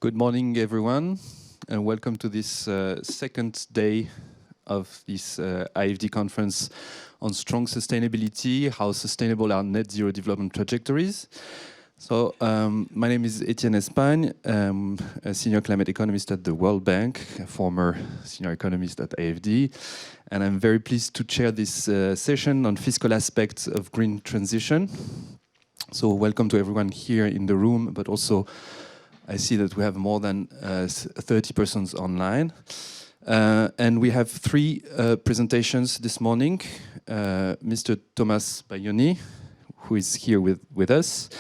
Good morning, everyone, and welcome to this second day of this IFD conference on strong sustainability, how sustainable are net zero development trajectories. So my name is Etienne Espagne. I'm a senior climate economist at the World Bank, a former senior economist at IFD, and I'm very pleased to chair this session on fiscal aspects of green transition. So welcome to everyone here in the room, but also I see that we have more than 30 persons online. And we have three presentations this morning. Mr. Thomas Baioni, who is here with us,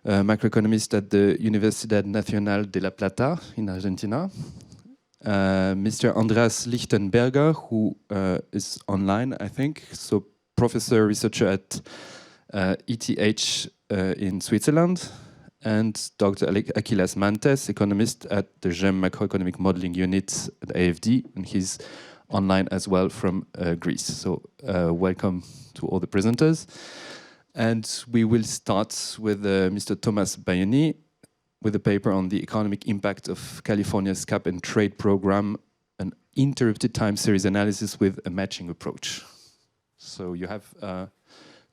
macroeconomist at the Universidad Nacional de La Plata in Argentina. Mr. Andeas Lichtenberger, who is online, I think, so professor researcher at ETH in Switzerland, and Dr. Achilleas Mantes, economist at the GEMMES Macroeconomic Modelling Unit at AFD, and he's online as well from Greece. So welcome to all the presenters. And we will start with Mr. Thomas Baioni with a paper on the economic impact of California's cap and trade program, an interrupted time series analysis with a matching approach. So you have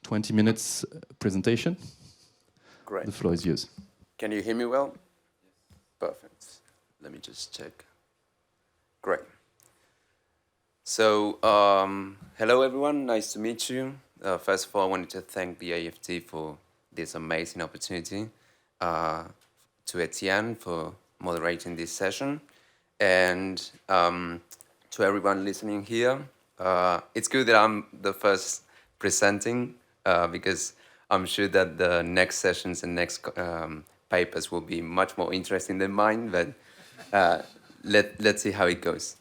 20 minutes presentation. Great. The floor is yours. Can you hear me well? Perfect. Let me just check. Great. So, hello everyone, nice to meet you. First of all, I wanted to thank the AFT for this amazing opportunity, to Etienne for moderating this session, and to everyone listening here. It's good that I'm the first presenting because I'm sure that the next sessions and next papers will be much more interesting than mine, but let's see how it goes.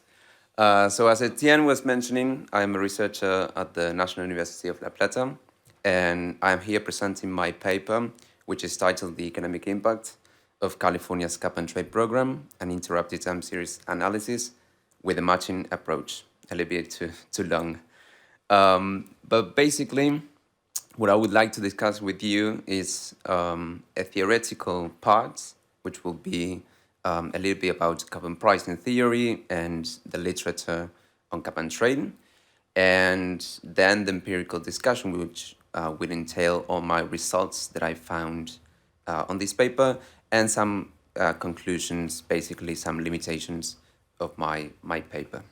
So as Etienne was mentioning, I'm a researcher at the National University of La Plata, and I'm here presenting my paper, which is titled The Economic Impact of California's Cap and Trade Program, an Interrupted Time Series Analysis with a Matching Approach. A little bit too long. But basically, what I would like to discuss with you is a theoretical part, which will be a little bit about carbon pricing theory and the literature on cap and trade, and then the empirical discussion, which will entail all my results that I found on this paper, and some conclusions, basically some limitations of my paper.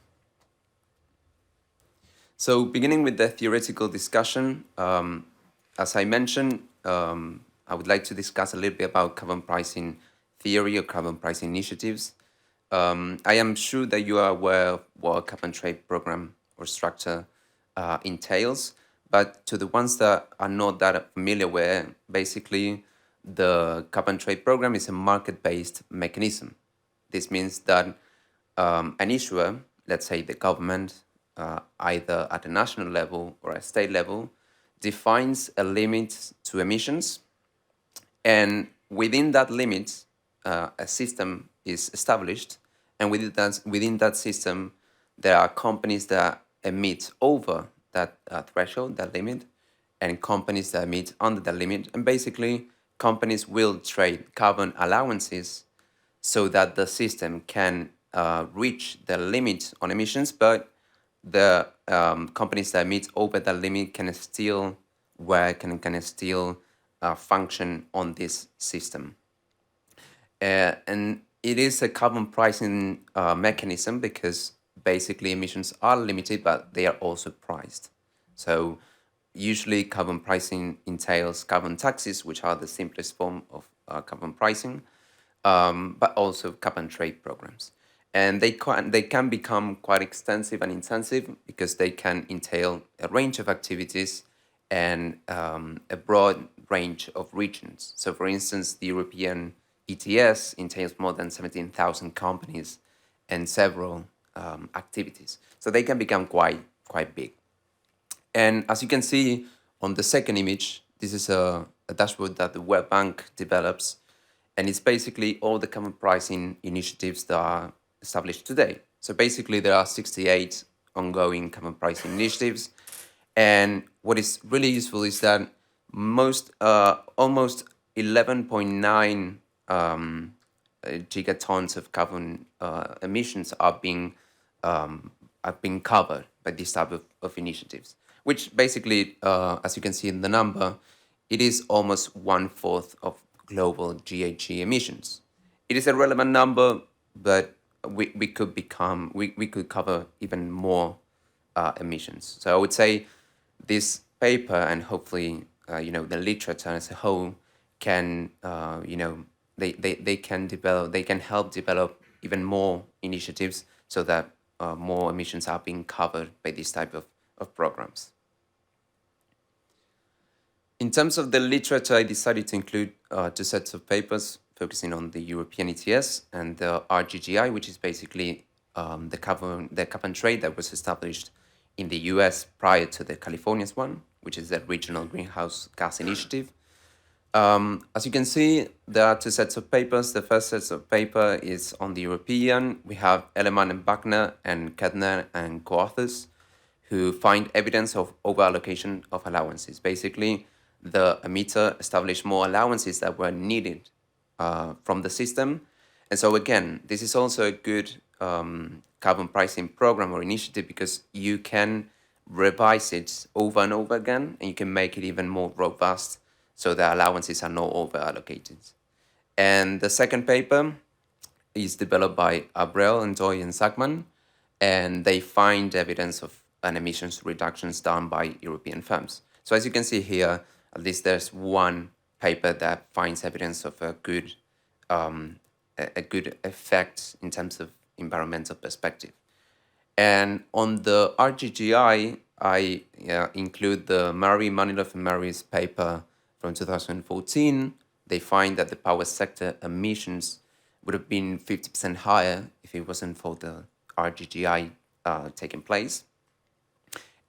So beginning with the theoretical discussion, as I mentioned, I would like to discuss a little bit about carbon pricing theory or carbon pricing initiatives. I am sure that you are aware of what a cap and trade program or structure entails, but to the ones that are not that familiar with, basically the cap and trade program is a market-based mechanism. This means that an issuer, let's say the government, either at a national level or a state level, defines a limit to emissions, and within that limit, a system is established, and within that system, there are companies that emit over that threshold, that limit, and companies that emit under that limit, and basically, companies will trade carbon allowances so that the system can reach the limit on emissions, but the companies that emit over that limit can still work and can still function on this system. And it is a carbon pricing mechanism because basically emissions are limited, but they are also priced. So usually carbon pricing entails carbon taxes, which are the simplest form of carbon pricing, but also cap and trade programs. And they can become quite extensive and intensive because they can entail a range of activities and a broad range of regions. So for instance, the European ETS entails more than 17,000 companies and several activities. So they can become quite big. And as you can see on the second image, this is a dashboard that the World Bank develops, and it's basically all the carbon pricing initiatives that are established today. So basically there are 68 ongoing carbon pricing initiatives, and what is really useful is that almost 11.9 gigatons of carbon emissions are being covered by this type of initiatives, which basically, as you can see in the number, it is almost 1/4 of global GHG emissions. It is a relevant number, but we could cover even more emissions. So I would say this paper, and hopefully the literature as a whole, can they can help develop even more initiatives so that more emissions are being covered by this type of programs. In terms of the literature, I decided to include two sets of papers focusing on the European ETS and the RGGI, which is basically the carbon trade that was established in the US prior to the California's one, which is the Regional Greenhouse Gas Initiative. As you can see, there are two sets of papers. The first set of paper is on the European. We have Ellemann and Wagner and Kettner and co-authors who find evidence of overallocation of allowances. Basically, the emitter established more allowances that were needed from the system. And so again, this is also a good carbon pricing program or initiative because you can revise it over and over again, and you can make it even more robust so the allowances are not over-allocated. And the second paper is developed by Abreu and Doy and Zachman, and they find evidence of an emissions reductions done by European firms. So as you can see here, at least there's one paper that finds evidence of a good effect in terms of environmental perspective. And on the RGGI, I include the Murray, Manilow, and Murray's paper from 2014. They find that the power sector emissions would have been 50% higher if it wasn't for the RGGI taking place.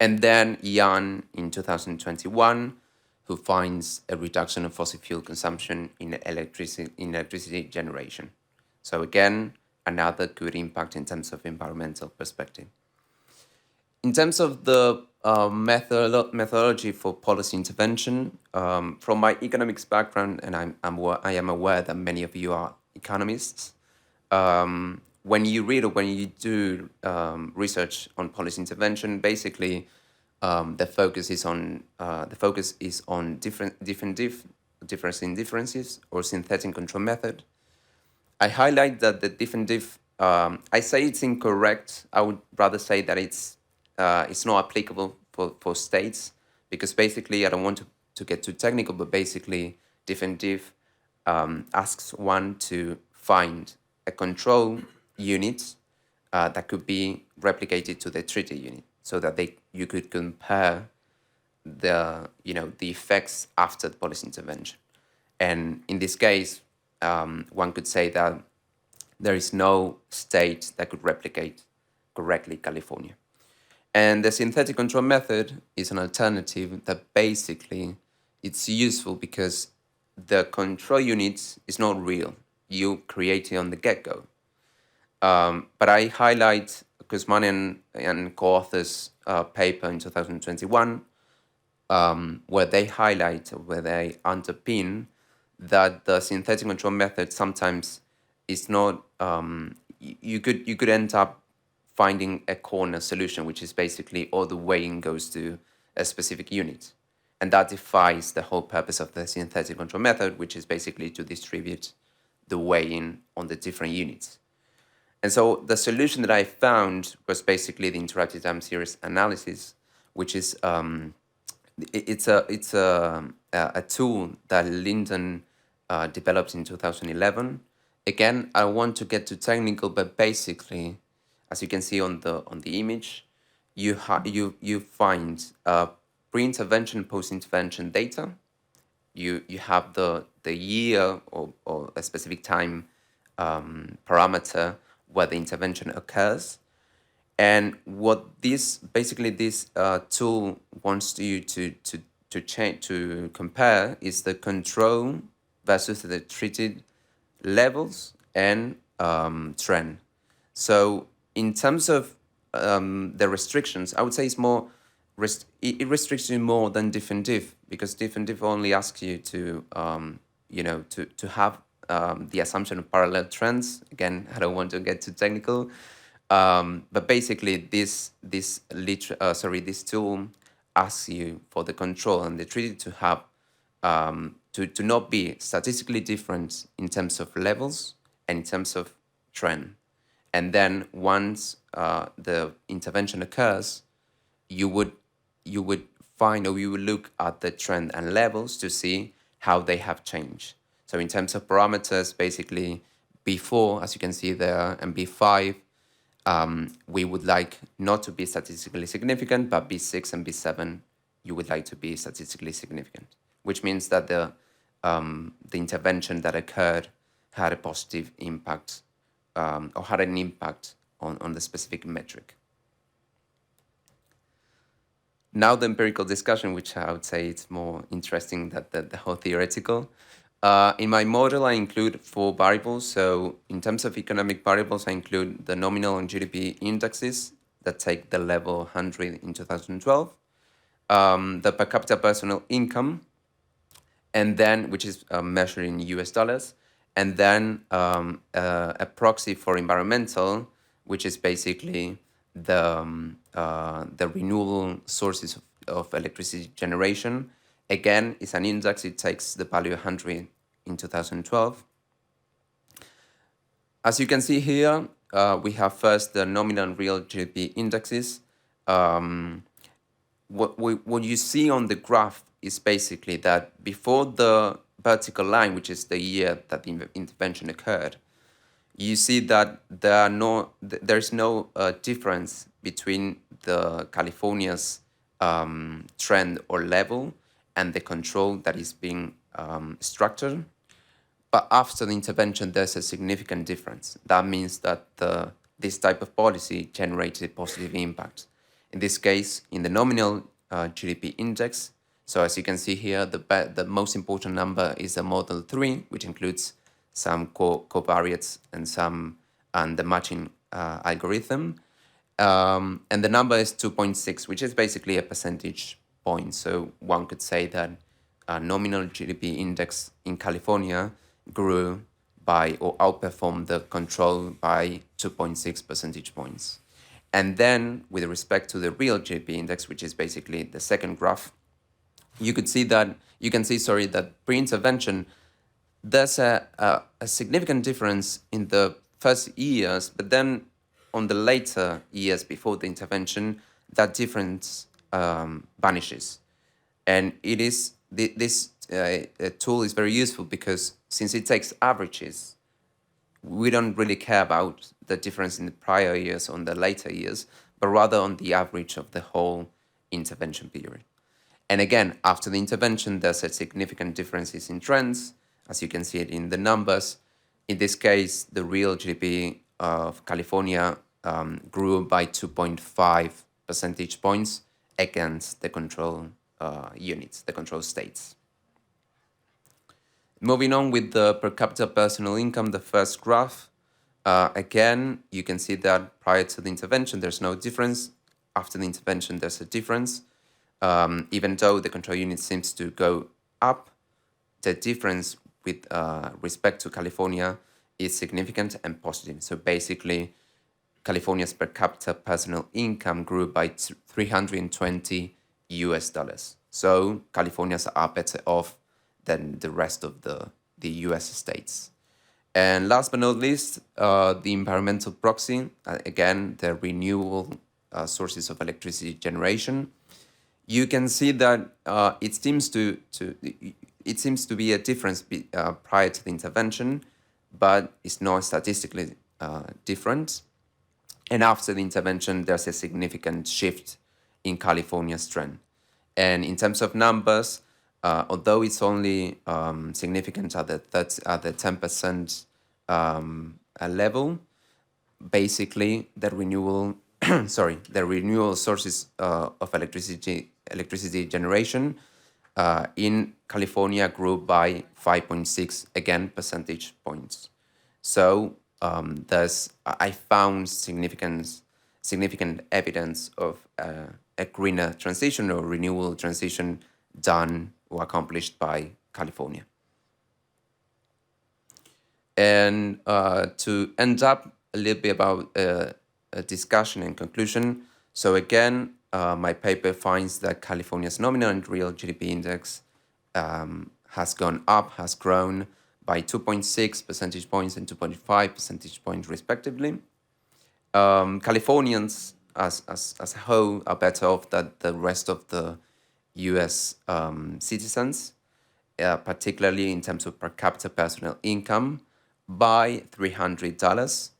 And then Jan in 2021, who finds a reduction of fossil fuel consumption in electricity generation. So again, another good impact in terms of environmental perspective. In terms of the methodology for policy intervention, from my economics background, and I am aware that many of you are economists, when you read or when you do research on policy intervention, basically the focus is on difference in differences or synthetic control method. I highlight that the different I say it's incorrect. I would rather say that it's not applicable for states, because basically I don't want to get too technical, but basically different asks one to find a control unit that could be replicated to the treaty unit, so that you could compare the effects after the policy intervention. And in this case, one could say that there is no state that could replicate correctly California. And the synthetic control method is an alternative that basically it's useful because the control unit is not real. You create it on the get-go. But I highlight Guzman and co-authors paper in 2021, where they highlight, where they underpin that the synthetic control method sometimes is not, you could end up finding a corner solution, which is basically all the weighing goes to a specific unit. And that defies the whole purpose of the synthetic control method, which is basically to distribute the weighing on the different units. And so the solution that I found was basically the interactive time series analysis, which is it's a tool that Linden developed in 2011. Again, I want to get too technical, but basically, as you can see on the image, you find pre-intervention, post-intervention data. You have the year or a specific time parameter where the intervention occurs, and what this tool wants you to compare is the control versus the treated levels and trend. So in terms of the restrictions, I would say it's more it restricts you more than diff and diff, because diff and diff only asks you to to have the assumption of parallel trends. Again, I don't want to get too technical, but basically this tool asks you for the control and the treaty to have to not be statistically different in terms of levels and in terms of trend. And then once the intervention occurs, you would find, or you would look at the trend and levels to see how they have changed. So in terms of parameters, basically B4, as you can see there, and B5, we would like not to be statistically significant, but B6 and B7, you would like to be statistically significant, which means that the intervention that occurred had a positive impact or had an impact on the specific metric. Now the empirical discussion, which I would say it's more interesting than the whole theoretical. In my model, I include 4 variables. So in terms of economic variables, I include the nominal and GDP indexes that take the level 100 in 2012, the per capita personal income, and then, which is measured in US dollars, and then a proxy for environmental, which is basically the renewable sources of electricity generation. Again, it's an index. It takes the value 100 in 2012. As you can see here, we have first the nominal and real GDP indexes. What you see on the graph is basically that before the vertical line, which is the year that the intervention occurred, you see that there's no difference between the California's trend or level and the control that is being structured. But after the intervention, there's a significant difference. That means that this type of policy generated positive impact. In this case, in the nominal GDP index, so as you can see here, the most important number is the model 3, which includes some covariates and the matching algorithm. And the number is 2.6, which is basically a percentage point. So one could say that nominal GDP index in California grew by or outperformed the control by 2.6 percentage points. And then with respect to the real GDP index, which is basically the second graph, you can see that pre-intervention, there's a significant difference in the first years, but then on the later years before the intervention, that difference vanishes. And it is this tool is very useful because since it takes averages, we don't really care about the difference in the prior years on the later years, but rather on the average of the whole intervention period. And again, after the intervention, there's a significant differences in trends, as you can see it in the numbers. In this case, the real GDP of California grew by 2.5 percentage points against the control units, the control states. Moving on with the per capita personal income, the first graph. Again, you can see that prior to the intervention, there's no difference. After the intervention, there's a difference. Even though the control unit seems to go up, the difference with respect to California is significant and positive. So basically, California's per capita personal income grew by 320 US dollars. So Californians are better off than the rest of the US states. And last but not least, the environmental proxy, again, the renewable sources of electricity generation. You can see that it seems to be a difference prior to the intervention, but it's not statistically different. And after the intervention, there's a significant shift in California's trend. And in terms of numbers, although it's only significant at the 10% level, basically the renewable sources of electricity generation in California grew by 5.6 again percentage points. So I found significant evidence of a greener transition or renewable transition done or accomplished by California. And to end up a little bit about a discussion and conclusion. So again, my paper finds that California's nominal and real GDP index has gone up, has grown by 2.6 percentage points and 2.5 percentage points respectively. Californians as a whole are better off than the rest of the US citizens, particularly in terms of per capita personal income, by $300.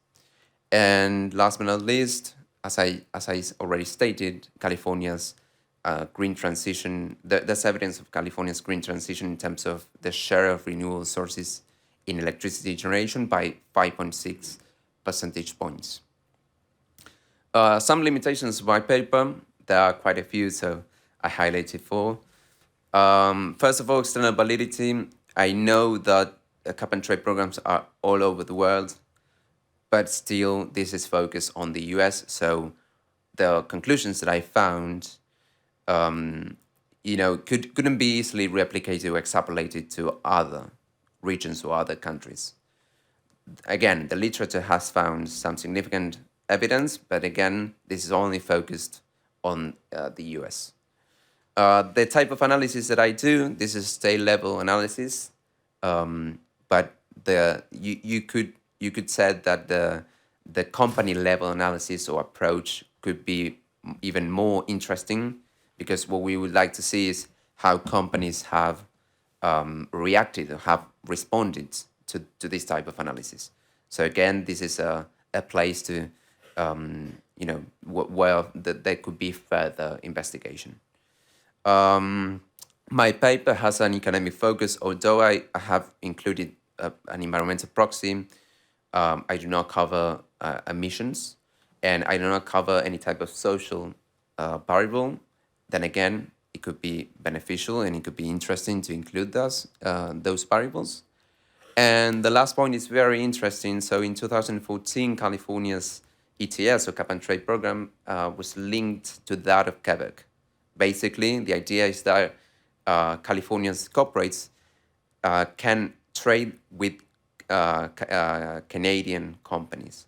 And last but not least, as I already stated, California's green transition, there's evidence of California's green transition in terms of the share of renewable sources in electricity generation by 5.6 percentage points. Some limitations of my paper, there are quite a few, so I highlighted four. First of all, external validity. I know that cap and trade programs are all over the world, but still this is focused on the US. So the conclusions that I found, couldn't be easily replicated or extrapolated to other regions or other countries. Again, the literature has found some significant evidence, but again, this is only focused on the US. The type of analysis that I do, this is state level analysis, but you could say that the company level analysis or approach could be even more interesting, because what we would like to see is how companies have reacted or have responded to this type of analysis. So again, this is a place to where there could be further investigation. My paper has an economic focus, although I have included an environmental proxy. I do not cover emissions, and I do not cover any type of social variable. Then again, it could be beneficial and it could be interesting to include those variables. And the last point is very interesting. So in 2014, California's ETS, or cap and trade program, was linked to that of Quebec. Basically, the idea is that California's corporates can trade with Canadian companies.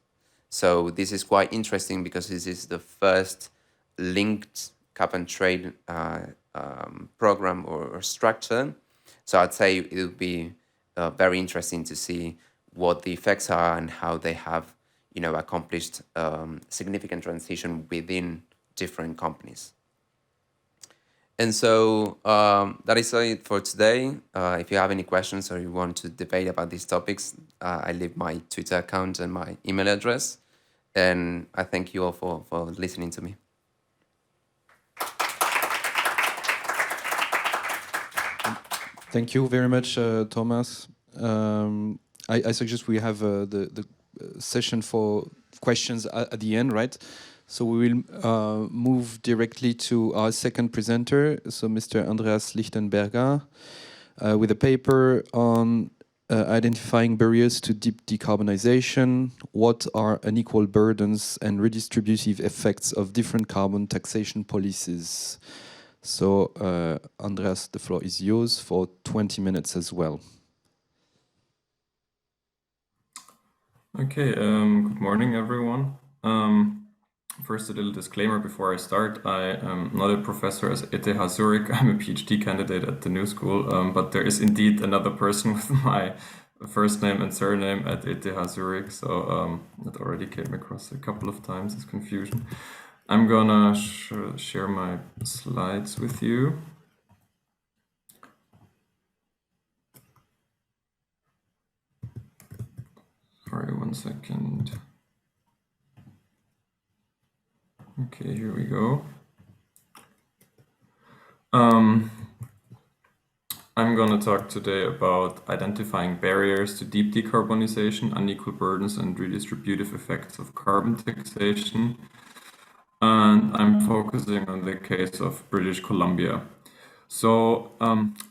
So this is quite interesting because this is the first linked cap and trade program or structure. So I'd say it would be very interesting to see what the effects are and how they have, accomplished significant transition within different companies. And so that is it for today. If you have any questions or you want to debate about these topics, I leave my Twitter account and my email address. And I thank you all for listening to me. Thank you very much, Thomas. I suggest we have the session for questions at the end, right? So we will move directly to our second presenter, so Mr. Andeas Lichtenberger, with a paper on identifying barriers to deep decarbonization, what are unequal burdens and redistributive effects of different carbon taxation policies. So, Andreas, the floor is yours for 20 minutes as well. Okay, good morning, everyone. First, a little disclaimer before I start. I am not a professor at ETH Zurich. I'm a PhD candidate at the New School, but there is indeed another person with my first name and surname at ETH Zurich, so that already came across a couple of times as confusion. I'm gonna share my slides with you. Sorry, 1 second. Okay, here we go. I'm going to talk today about identifying barriers to deep decarbonization, unequal burdens, and redistributive effects of carbon taxation. And I'm focusing on the case of British Columbia. So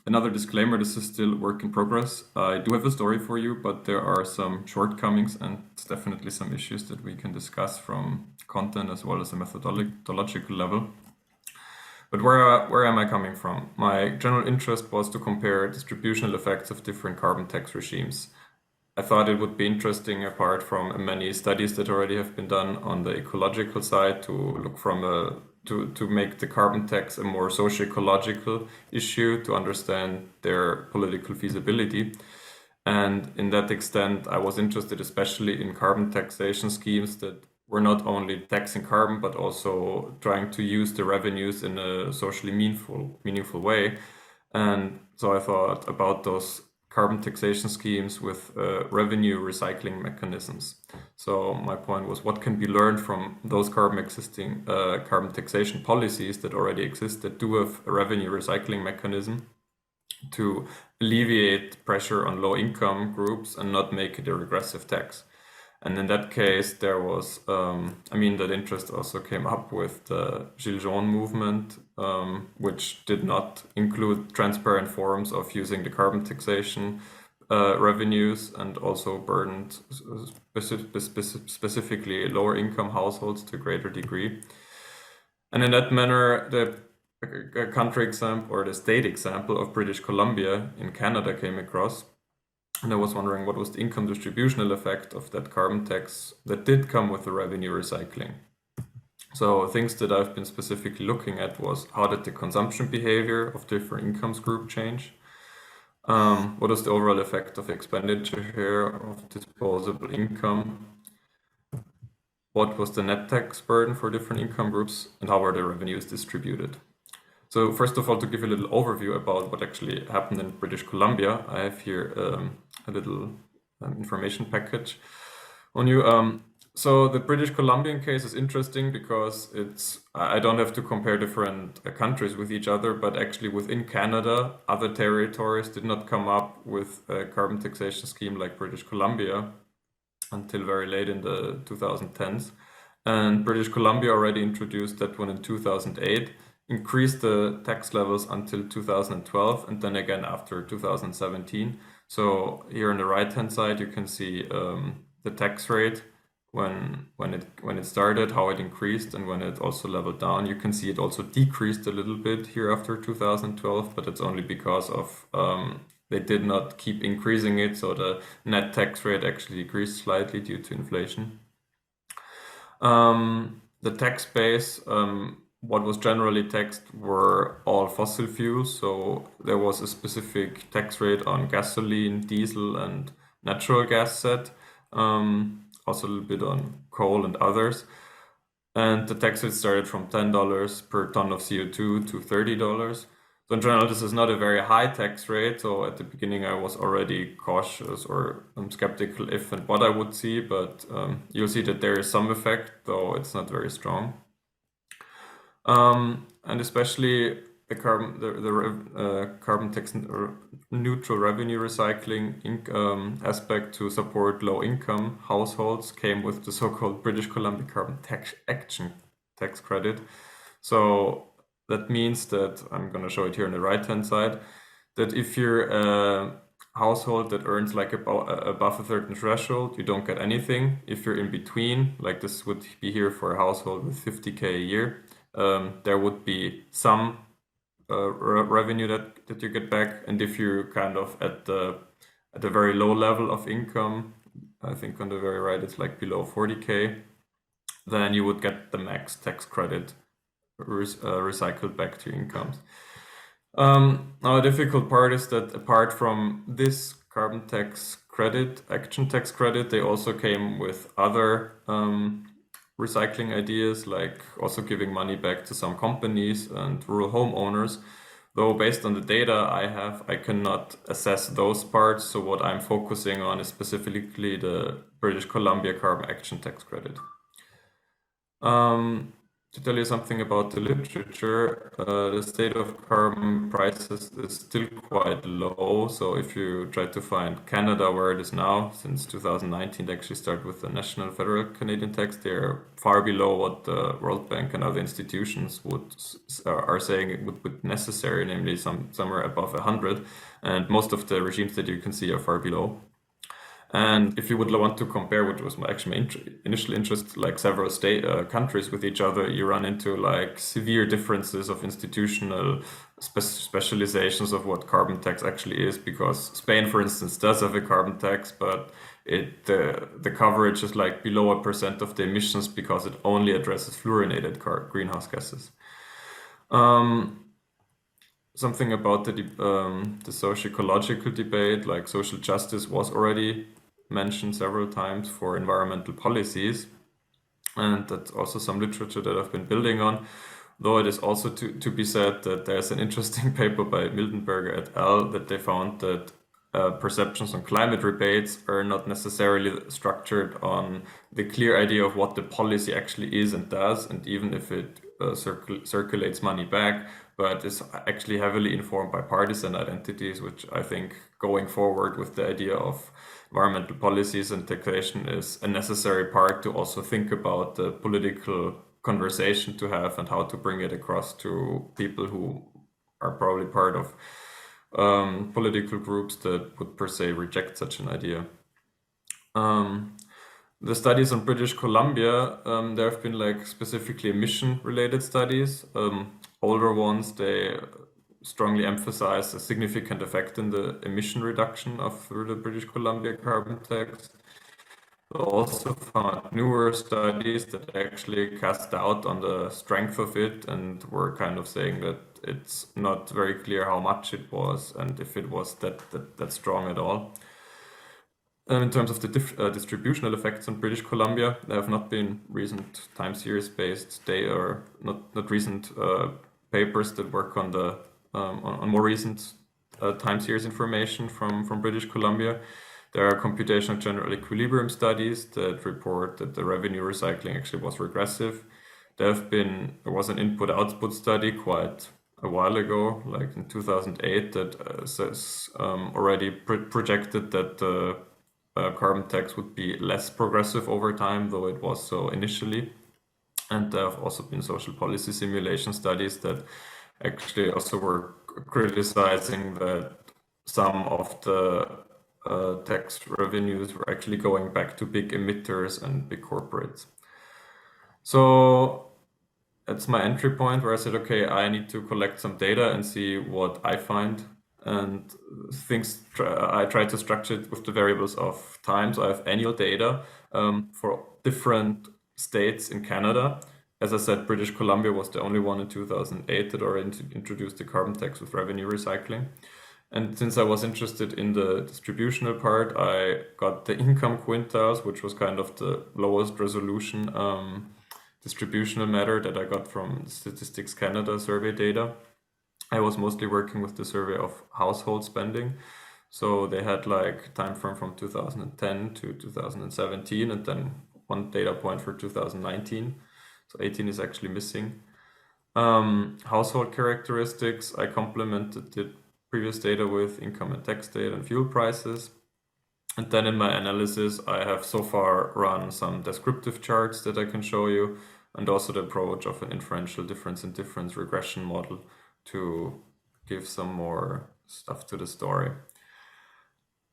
another disclaimer, this is still work in progress. I do have a story for you, but there are some shortcomings and definitely some issues that we can discuss from content as well as a methodological level. But where am I coming from? My general interest was to compare distributional effects of different carbon tax regimes. I thought it would be interesting, apart from many studies that already have been done on the ecological side, to look from to make the carbon tax a more socio-ecological issue, to understand their political feasibility. And in that extent, I was interested especially in carbon taxation schemes that were not only taxing carbon, but also trying to use the revenues in a socially meaningful way. And so I thought about those carbon taxation schemes with revenue recycling mechanisms. So my point was, what can be learned from those carbon taxation policies that already exist, that do have a revenue recycling mechanism to alleviate pressure on low-income groups and not make it a regressive tax. And in that case, there was, that interest also came up with the Gilets jaunes movement, which did not include transparent forms of using the carbon taxation revenues, and also burdened specifically lower income households to a greater degree. And in that manner, the country example, or the state example of British Columbia in Canada came across. And I was wondering, what was the income distributional effect of that carbon tax that did come with the revenue recycling? So things that I've been specifically looking at was, how did the consumption behavior of different incomes group change? What is the overall effect of expenditure here of disposable income? What was the net tax burden for different income groups, and how were the revenues distributed? So first of all, to give you a little overview about what actually happened in British Columbia, I have here a little information package on you. So the British Columbian case is interesting because I don't have to compare different countries with each other, but actually within Canada, other territories did not come up with a carbon taxation scheme like British Columbia until very late in the 2010s. And British Columbia already introduced that one in 2008, increased the tax levels until 2012, and then again after 2017. So here on the right-hand side, you can see the tax rate when it started, how it increased, and when it also leveled down. You can see it also decreased a little bit here after 2012, but it's only because of they did not keep increasing it, so the net tax rate actually decreased slightly due to inflation. The tax base, what was generally taxed were all fossil fuels, so there was a specific tax rate on gasoline, diesel, and natural gas set, also a little bit on coal and others. And the tax rate started from $10 per ton of CO2 to $30. So in general, this is not a very high tax rate. So at the beginning, I was already cautious or skeptical if and what I would see, but you'll see that there is some effect, though it's not very strong. And especially the carbon tax neutral revenue recycling aspect to support low-income households came with the so-called British Columbia Carbon Tax Action Tax Credit. So that means that, I'm going to show it here on the right-hand side, that if you're a household that earns like above a certain threshold, you don't get anything. If you're in between, like this would be here for a household with 50K a year, there would be some revenue that you get back. And if you're kind of at a very low level of income, I think on the very right it's like below 40K, then you would get the max tax credit recycled back to incomes. Now the difficult part is that apart from this carbon tax credit, action tax credit, they also came with other recycling ideas, like also giving money back to some companies and rural homeowners. Though based on the data I have, I cannot assess those parts. So what I'm focusing on is specifically the British Columbia Carbon Action Tax Credit. To tell you something about the literature, the state of carbon prices is still quite low. So if you try to find Canada where it is now, since 2019, they actually started with the National Federal Canadian Tax. They're far below what the World Bank and other institutions are saying it would be necessary, namely somewhere above 100. And most of the regimes that you can see are far below. And if you would want to compare, which was my initial interest, like several countries with each other, you run into like severe differences of institutional specializations of what carbon tax actually is, because Spain, for instance, does have a carbon tax, but the coverage is like below 1% of the emissions because it only addresses fluorinated greenhouse gases. Something about the socio-ecological debate, like social justice was already mentioned several times for environmental policies, and that's also some literature that I've been building on, though it is also to be said that there's an interesting paper by Miltenberger et al. That they found that perceptions on climate rebates are not necessarily structured on the clear idea of what the policy actually is and does, and even if it circulates money back, but is actually heavily informed by partisan identities, which I think going forward with the idea of environmental policies and taxation is a necessary part to also think about the political conversation to have and how to bring it across to people who are probably part of political groups that would per se reject such an idea. The studies on British Columbia, there have been like specifically emission-related studies. Older ones, they strongly emphasize a significant effect in the emission reduction through the British Columbia carbon tax. We also found newer studies that actually cast doubt on the strength of it and were kind of saying that it's not very clear how much it was and if it was that strong at all. In terms of the distributional effects on British Columbia, there have not been recent time series based data or not recent papers that work on the on more recent time series information from British Columbia. There are computational general equilibrium studies that report that the revenue recycling actually was regressive. There was an input-output study quite a while ago, like in 2008, that says already projected that the carbon tax would be less progressive over time, though it was so initially. And there have also been social policy simulation studies that actually also were criticizing that some of the tax revenues were actually going back to big emitters and big corporates. So that's my entry point where I said, okay, I need to collect some data and see what I find. And I try to structure it with the variables of time. So I have annual data for different states in Canada. As I said, British Columbia was the only one in 2008 that already introduced the carbon tax with revenue recycling. And since I was interested in the distributional part, I got the income quintiles, which was kind of the lowest resolution distributional matter that I got from Statistics Canada survey data. I was mostly working with the survey of household spending. So they had like time frame from 2010 to 2017 and then one data point for 2019. So 18 is actually missing. Household characteristics, I complemented the previous data with income and tax data and fuel prices. And then in my analysis, I have so far run some descriptive charts that I can show you, and also the approach of an inferential difference in difference regression model to give some more stuff to the story.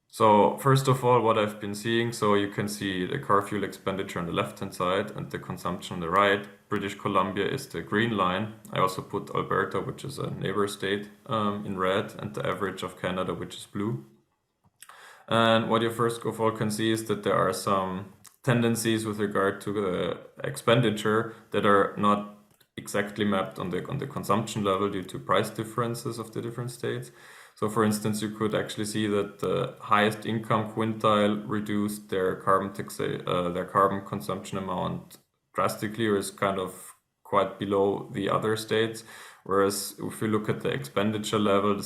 So first of all, what I've been seeing, so you can see the car fuel expenditure on the left-hand side and the consumption on the right. British Columbia is the green line. I also put Alberta, which is a neighbor state, in red, and the average of Canada, which is blue. And what you first of all can see is that there are some tendencies with regard to the expenditure that are not exactly mapped on the consumption level due to price differences of the different states. So for instance, you could actually see that the highest income quintile reduced their carbon consumption amount drastically, or is kind of quite below the other states. Whereas if you look at the expenditure level,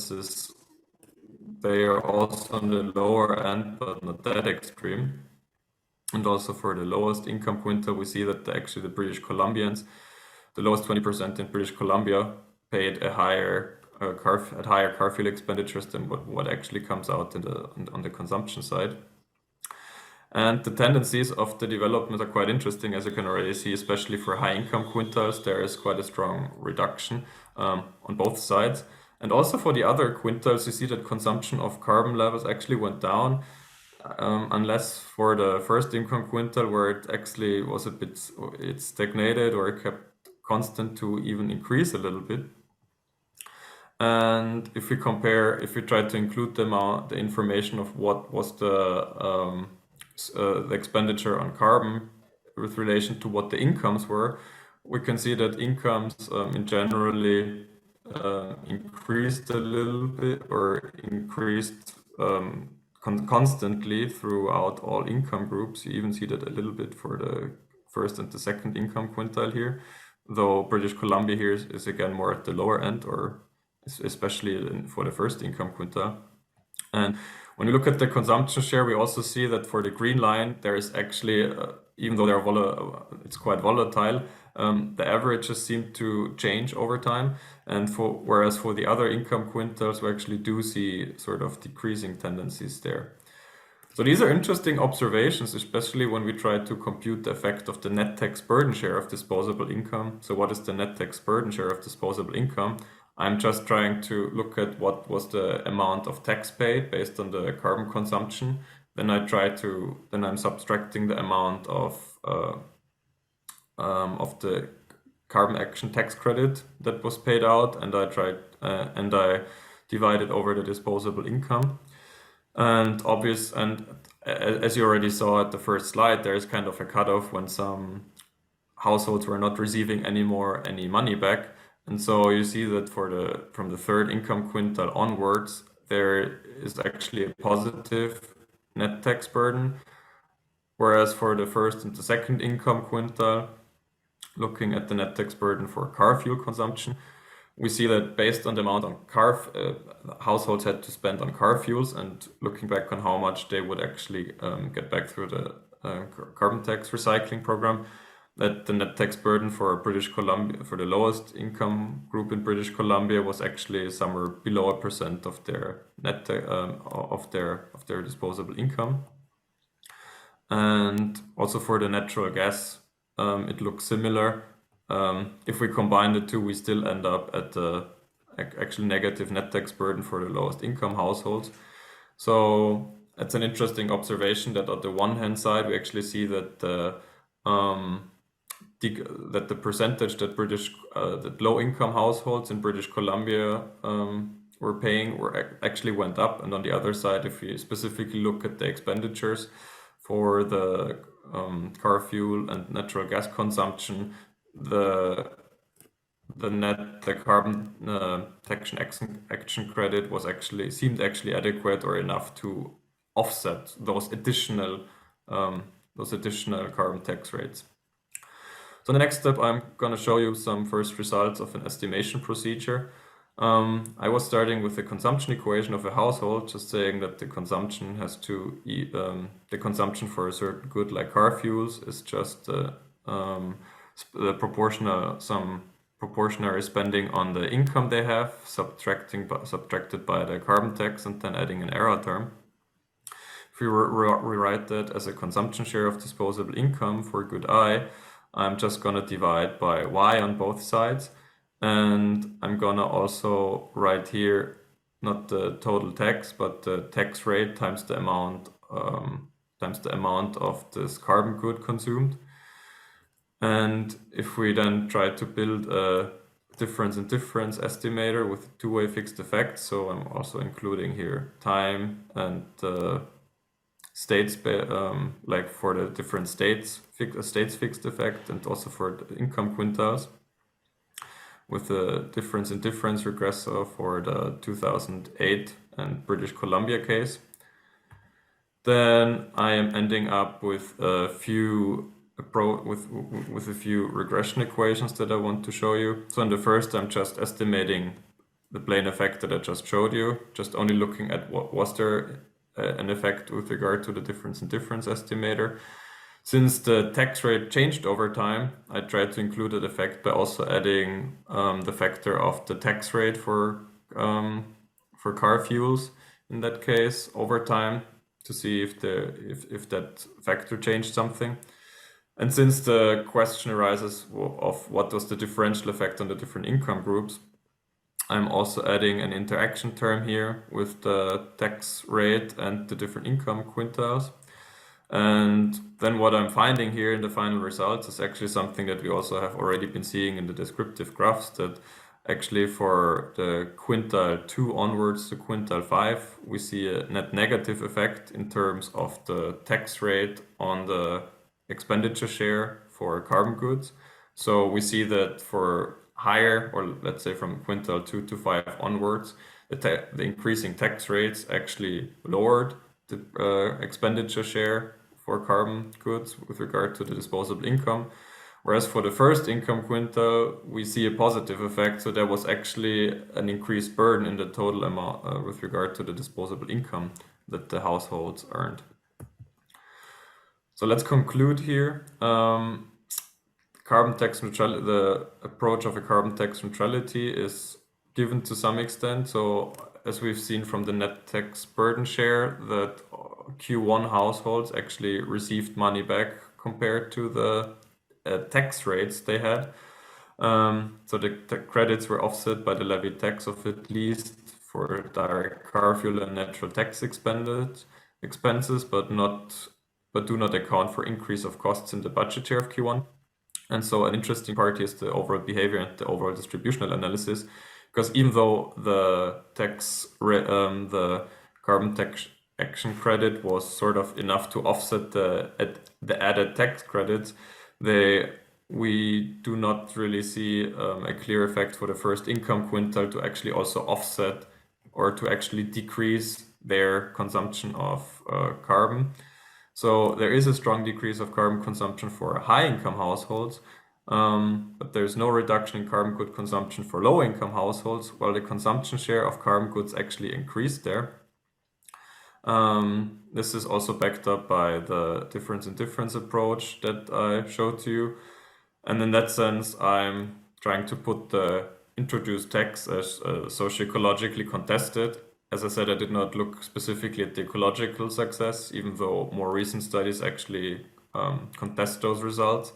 they are also on the lower end, but not that extreme. And also for the lowest income quintile, we see that actually the British Columbians, the lowest 20% in British Columbia, paid a higher car fuel expenditures than what actually comes out on the consumption side. And the tendencies of the development are quite interesting, as you can already see, especially for high income quintiles, there is quite a strong reduction on both sides. And also for the other quintiles, you see that consumption of carbon levels actually went down. unless for the first income quintile where it actually was it stagnated or it kept constant to even increase a little bit. And if we try to include the information of what was the expenditure on carbon with relation to what the incomes were, we can see that incomes in generally increased a little bit or increased constantly throughout all income groups. You even see that a little bit for the first and the second income quintile here, though British Columbia here is again more at the lower end, or especially for the first income quintile. And when you look at the consumption share, we also see that for the green line, there is actually, even though it's quite volatile, the averages seem to change over time. And whereas for the other income quintiles, we actually do see sort of decreasing tendencies there. So these are interesting observations, especially when we try to compute the effect of the net tax burden share of disposable income. So what is the net tax burden share of disposable income? I'm just trying to look at what was the amount of tax paid based on the carbon consumption. Then I'm subtracting the amount of the carbon action tax credit that was paid out, and I divide it over the disposable income. And as you already saw at the first slide, there is kind of a cutoff when some households were not receiving any money back. And so you see that from the third income quintile onwards, there is actually a positive net tax burden. Whereas for the first and the second income quintile, looking at the net tax burden for car fuel consumption, we see that based on the amount on households had to spend on car fuels, and looking back on how much they would actually get back through the carbon tax recycling program, that the net tax burden for British Columbia, for the lowest income group in British Columbia, was actually somewhere below 1% of their of their disposable income. And also for the natural gas, it looks similar. If we combine the two, we still end up at the actually negative net tax burden for the lowest income households. So it's an interesting observation that on the one hand side, we actually see that the percentage that low income households in British Columbia were paying actually went up, and on the other side, if we specifically look at the expenditures for the car fuel and natural gas consumption, the carbon tax action credit seemed actually adequate or enough to offset those additional carbon tax rates. So the next step, I'm going to show you some first results of an estimation procedure. I was starting with the consumption equation of a household, just saying that the consumption the consumption for a certain good like car fuels is just some proportionary spending on the income they have, subtracted by the carbon tax, and then adding an error term. If we rewrite that as a consumption share of disposable income for good I, I'm just going to divide by y on both sides. And I'm gonna also write here not the total tax, but the tax rate times the amount of this carbon good consumed. And if we then try to build a difference in difference estimator with two-way fixed effects, so I'm also including here time and states, like for the different states fixed effect, and also for the income quintiles, with the difference in difference regressor for the 2008 and British Columbia case. Then I am ending up with a few regression equations that I want to show you. So in the first, I'm just estimating the plane effect that I just showed you, just only looking at what was there an effect with regard to the difference in difference estimator. Since the tax rate changed over time, I tried to include that effect by also adding the factor of the tax rate for car fuels in that case over time, to see if that factor changed something. And since the question arises of what was the differential effect on the different income groups, I'm also adding an interaction term here with the tax rate and the different income quintiles. And then what I'm finding here in the final results is actually something that we also have already been seeing in the descriptive graphs, that actually for the quintile 2 onwards to quintile 5, we see a net negative effect in terms of the tax rate on the expenditure share for carbon goods. So we see that for higher, or let's say from quintile 2 to 5 onwards, the increasing tax rates actually lowered the expenditure share for carbon goods with regard to the disposable income. Whereas for the first income quintile, we see a positive effect. So there was actually an increased burden in the total amount with regard to the disposable income that the households earned. So let's conclude here. Carbon tax neutrality, the approach of a carbon tax neutrality is given to some extent. So as we've seen from the net tax burden share, that Q1 households actually received money back compared to the tax rates they had. So the credits were offset by the levied tax of at least for direct car fuel and natural tax expenses, but do not account for increase of costs in the budget share of Q1. And so an interesting part is the overall behavior and the overall distributional analysis, because even though the carbon tax action credit was sort of enough to offset the added tax credits, we do not really see a clear effect for the first income quintile to actually also offset or to actually decrease their consumption of carbon. So there is a strong decrease of carbon consumption for high-income households, but there's no reduction in carbon good consumption for low-income households, while the consumption share of carbon goods actually increased there. This is also backed up by the difference in difference approach that I showed to you. And in that sense, I'm trying to put the introduced tax as socio-ecologically contested. As I said, I did not look specifically at the ecological success, even though more recent studies actually contest those results.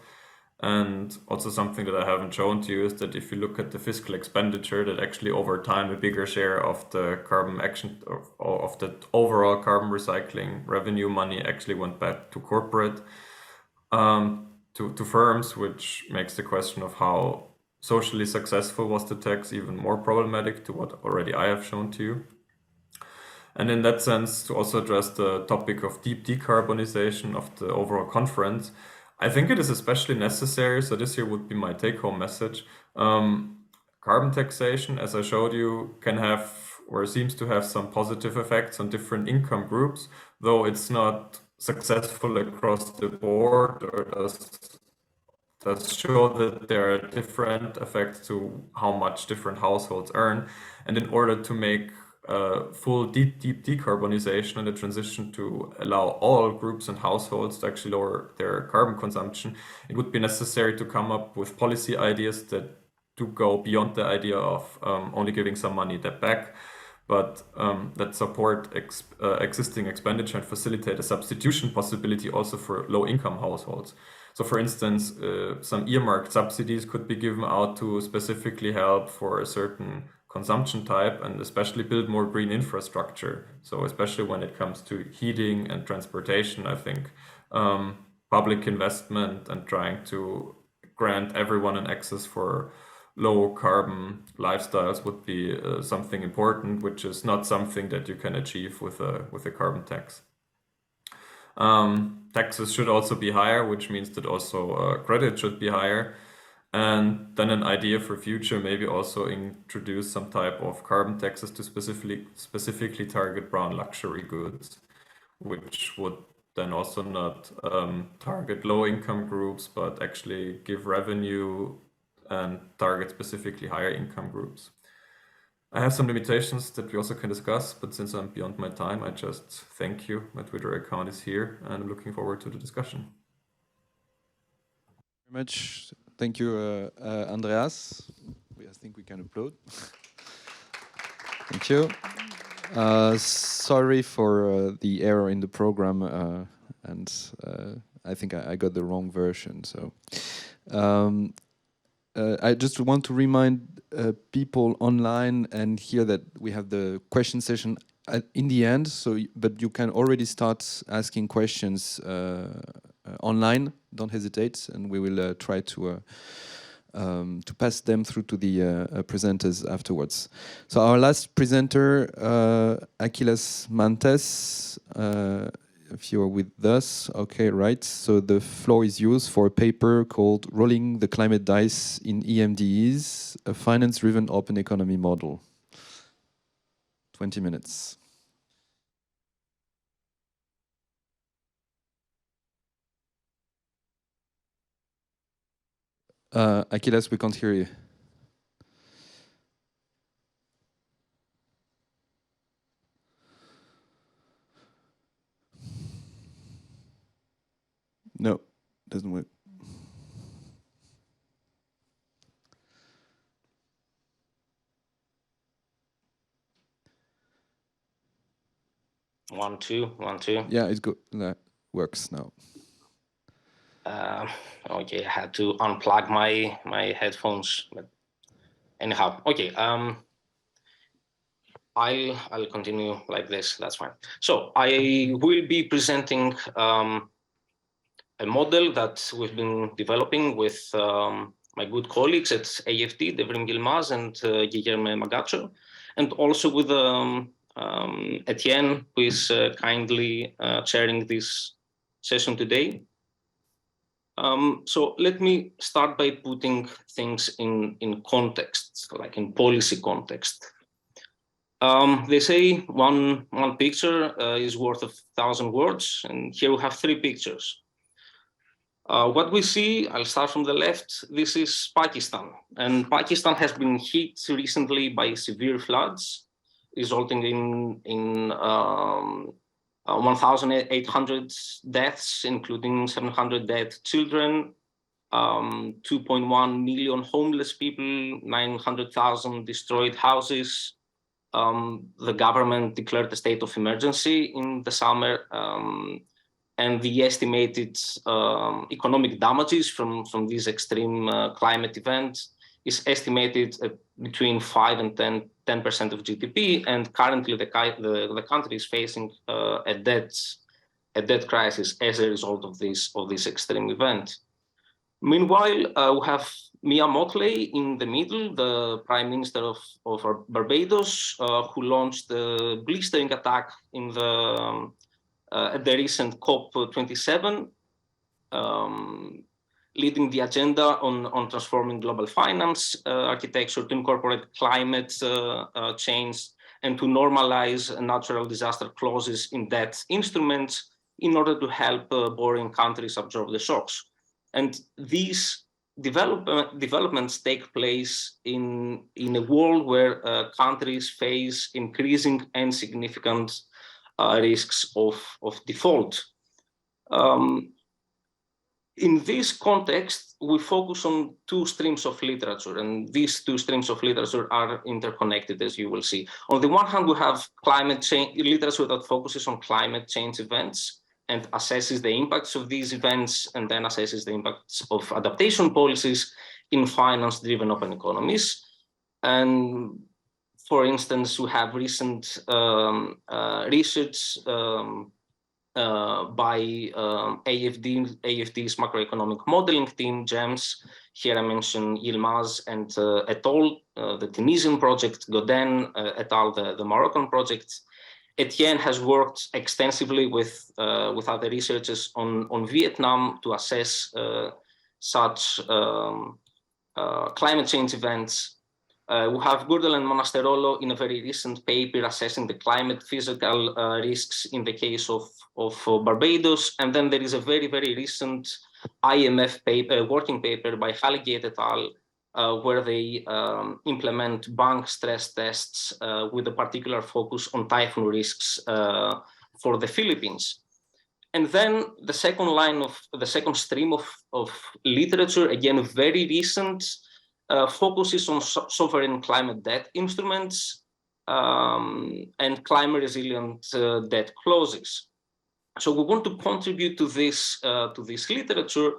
And also something that I haven't shown to you is that if you look at the fiscal expenditure, that actually over time a bigger share of the carbon action of the overall carbon recycling revenue money actually went back to corporate, to firms, which makes the question of how socially successful was the tax even more problematic to what already I have shown to you. And in that sense, to also address the topic of deep decarbonization of the overall conference, I think it is especially necessary, so this here would be my take-home message. Carbon taxation, as I showed you, can have or seems to have some positive effects on different income groups, though it's not successful across the board or does show that there are different effects to how much different households earn. And in order to make full deep decarbonization and the transition to allow all groups and households to actually lower their carbon consumption, it would be necessary to come up with policy ideas that do go beyond the idea of only giving some money back, but that support existing expenditure and facilitate a substitution possibility also for low-income households. So for instance, some earmarked subsidies could be given out to specifically help for a certain consumption type and especially build more green infrastructure. So especially when it comes to heating and transportation, I think public investment and trying to grant everyone an access for low carbon lifestyles would be something important, which is not something that you can achieve with a carbon tax. Taxes should also be higher, which means that also credit should be higher. And then an idea for future, maybe also introduce some type of carbon taxes to specifically target brown luxury goods, which would then also not target low income groups, but actually give revenue and target specifically higher income groups. I have some limitations that we also can discuss, but since I'm beyond my time, I just thank you. My Twitter account is here, and I'm looking forward to the discussion. Very much. Thank you, Andreas. I think we can applaud. Thank you. Sorry for the error in the program, and I think I got the wrong version. So I just want to remind people online and here that we have the question session in the end. So, but you can already start asking questions online. Don't hesitate, and we will try to pass them through to the presenters afterwards. So our last presenter, Achilleas Mantes. If you're with us, okay, right. So the floor is yours for a paper called Rolling the Climate Dice in EMDEs, a finance-driven open economy model. 20 minutes. Achilleas, we can't hear you. No, doesn't work. One, two, 1, 2. Yeah, it's good. That works now. Okay, I had to unplug my headphones, but anyhow, okay. I'll continue like this. That's fine. So I will be presenting a model that we've been developing with my good colleagues at AFD, Devrim Yilmaz and Guillermo Magacho, and also with Etienne, who is kindly chairing this session today. So let me start by putting things in context, like in policy context. They say one picture is worth 1,000 words, and here we have 3 pictures. What we see, I'll start from the left, this is Pakistan. And Pakistan has been hit recently by severe floods, resulting in 1,800 deaths, including 700 dead children, 2.1 million homeless people, 900,000 destroyed houses. The government declared a state of emergency in the summer, and the estimated economic damages from this extreme climate event is estimated at between 5 and 10% of GDP, and currently the country is facing a debt crisis as a result of this extreme event. Meanwhile, we have Mia Mottley in the middle, the Prime Minister of Barbados, who launched the blistering attack in at the recent COP27, leading the agenda on transforming global finance architecture to incorporate climate change and to normalize natural disaster clauses in debt instruments in order to help borrowing countries absorb the shocks. And these developments take place in a world where countries face increasing and significant risks of default. In this context, we focus on 2 streams of literature, and these 2 streams of literature are interconnected, as you will see. On the one hand, we have climate change literature that focuses on climate change events and assesses the impacts of these events, and then assesses the impacts of adaptation policies in finance-driven open economies. And for instance, we have recent research by AFD's macroeconomic modeling team, GEMMES. Here I mention Yilmaz and et al., the Tunisian project, Godin et al., the Moroccan project. Etienne has worked extensively with other researchers on Vietnam to assess such climate change events. We have Gurdel and Monasterolo in a very recent paper assessing the climate physical risks in the case of Barbados. And then there is a very, very recent IMF paper, working paper by Haligate et al., where they implement bank stress tests with a particular focus on typhoon risks for the Philippines. And then the second stream of literature, again, very recent, focuses on sovereign climate debt instruments and climate resilient debt clauses. So we want to contribute to this literature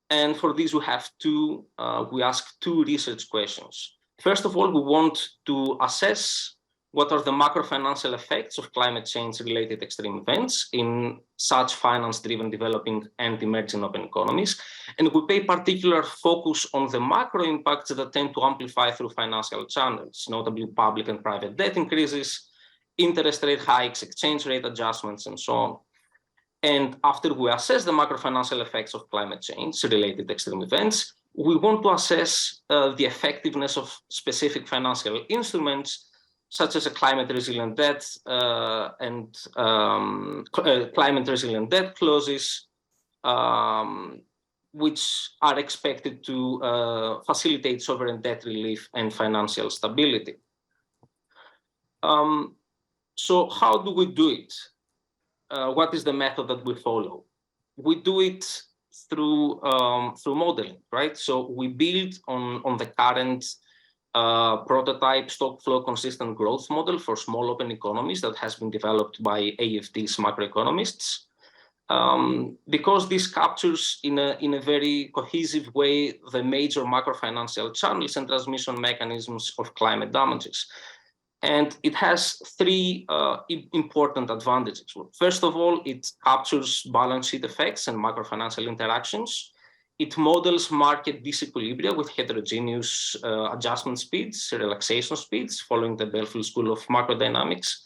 And for this, we ask two research questions. First of all, we want to assess what are the macrofinancial effects of climate change-related extreme events in such finance-driven developing and emerging open economies. And we pay particular focus on the macro impacts that tend to amplify through financial channels, notably public and private debt increases, interest rate hikes, exchange rate adjustments, and so on. And after we assess the macrofinancial effects of climate change-related extreme events, we want to assess the effectiveness of specific financial instruments, such as a climate-resilient debt and climate-resilient debt clauses, which are expected to facilitate sovereign debt relief and financial stability. So how do we do it? What is the method that we follow? We do it through modeling, right? So we build on the current prototype stock flow consistent growth model for small open economies that has been developed by AFD's macroeconomists, because this captures in a very cohesive way the major macrofinancial channels and transmission mechanisms of climate damages. And it has three important advantages. First of all, it captures balance sheet effects and macrofinancial interactions. It models market disequilibria with heterogeneous adjustment speeds, relaxation speeds, following the Belfield School of Macrodynamics.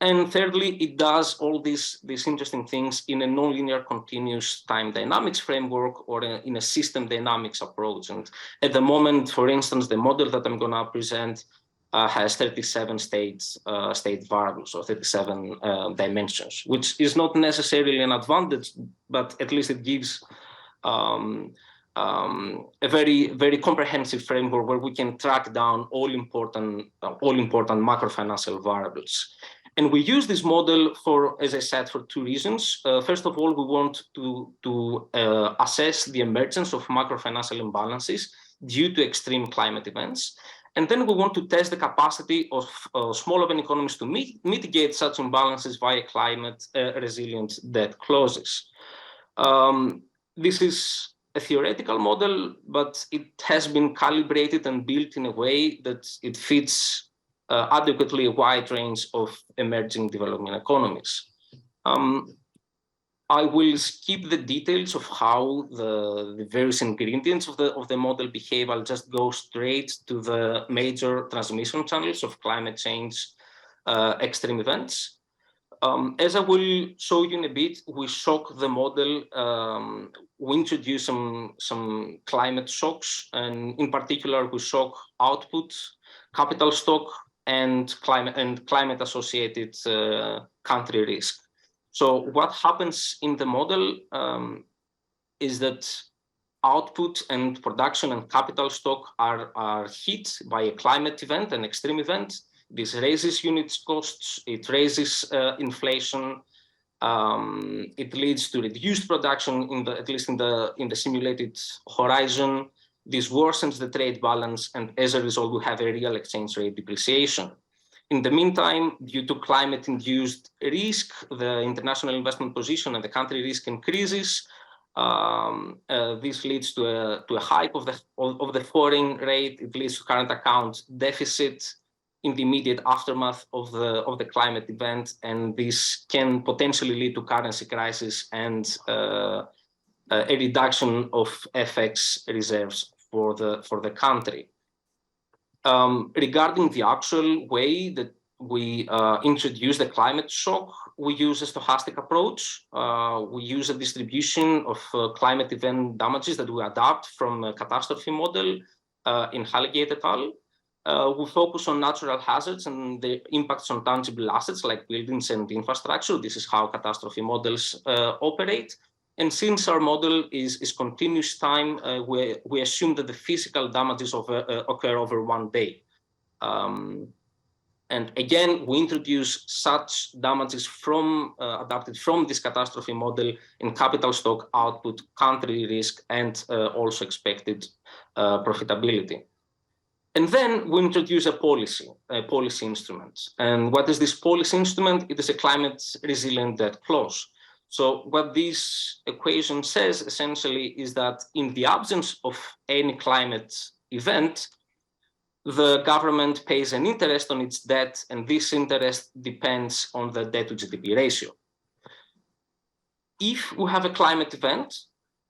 And thirdly, it does all these interesting things in a nonlinear continuous time dynamics framework or in a system dynamics approach. And at the moment, for instance, the model that I'm going to present has 37 state variables, or 37 dimensions, which is not necessarily an advantage, but at least it gives a very, very comprehensive framework where we can track down all important macrofinancial variables. And we use this model for, as I said, for two reasons. First of all, we want to assess the emergence of macrofinancial imbalances due to extreme climate events. And then we want to test the capacity of small open economies to mitigate such imbalances via climate resilient debt clauses. This is a theoretical model, but it has been calibrated and built in a way that it fits adequately a wide range of emerging developing economies. I will skip the details of how the various ingredients of the model behave. I'll just go straight to the major transmission channels of climate change extreme events. As I will show you in a bit, we shock the model. We introduce some climate shocks, and in particular, we shock output, capital stock, and climate associated country risk. So what happens in the model is that output and production and capital stock are hit by a climate event, an extreme event. This raises unit costs, it raises inflation, it leads to reduced production, at least in the simulated horizon. This worsens the trade balance, and as a result, we have a real exchange rate depreciation. In the meantime, due to climate-induced risk, the international investment position and the country risk increases. This leads to a hike of the foreign rate. It leads to current account deficit in the immediate aftermath of the climate event, and this can potentially lead to currency crisis and a reduction of FX reserves for the country. Regarding the actual way that we introduce the climate shock, we use a stochastic approach. We use a distribution of climate event damages that we adapt from a catastrophe model in Hallegate et al. We focus on natural hazards and the impacts on tangible assets like buildings and infrastructure. This is how catastrophe models operate. And since our model is continuous time, we assume that the physical damages occur over 1 day. And again, we introduce such damages adapted from this catastrophe model in capital stock, output, country risk, and also expected profitability. And then we introduce a policy instrument. And what is this policy instrument? It is a climate resilient debt clause. So what this equation says essentially is that in the absence of any climate event, the government pays an interest on its debt, and this interest depends on the debt to GDP ratio. If we have a climate event,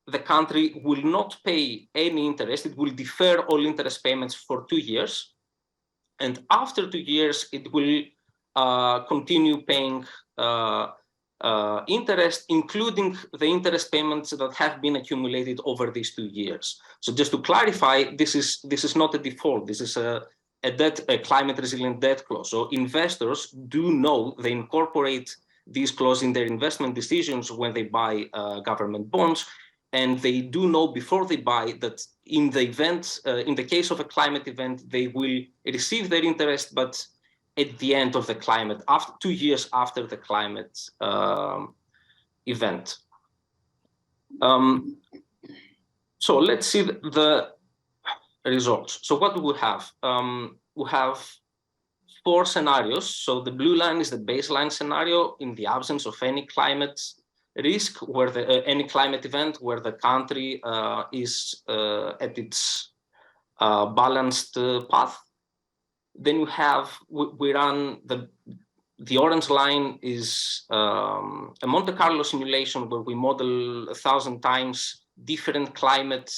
the country will not pay any interest. It will defer all interest payments for 2 years. And after 2 years, it will continue paying interest, including the interest payments that have been accumulated over these 2 years. So just to clarify, this is not a default. This is a climate resilient debt clause. So investors do know, they incorporate these clauses in their investment decisions when they buy government bonds. And they do know before they buy that in the event, in the case of a climate event, they will receive their interest, but at the end of the climate, after 2 years after the climate event. So let's see the results. So what do we have? We have 4 scenarios. So the blue line is the baseline scenario in the absence of any climate risk, where any climate event where the country is at its balanced path. Then we run the orange line is a Monte Carlo simulation where we model 1,000 times different climate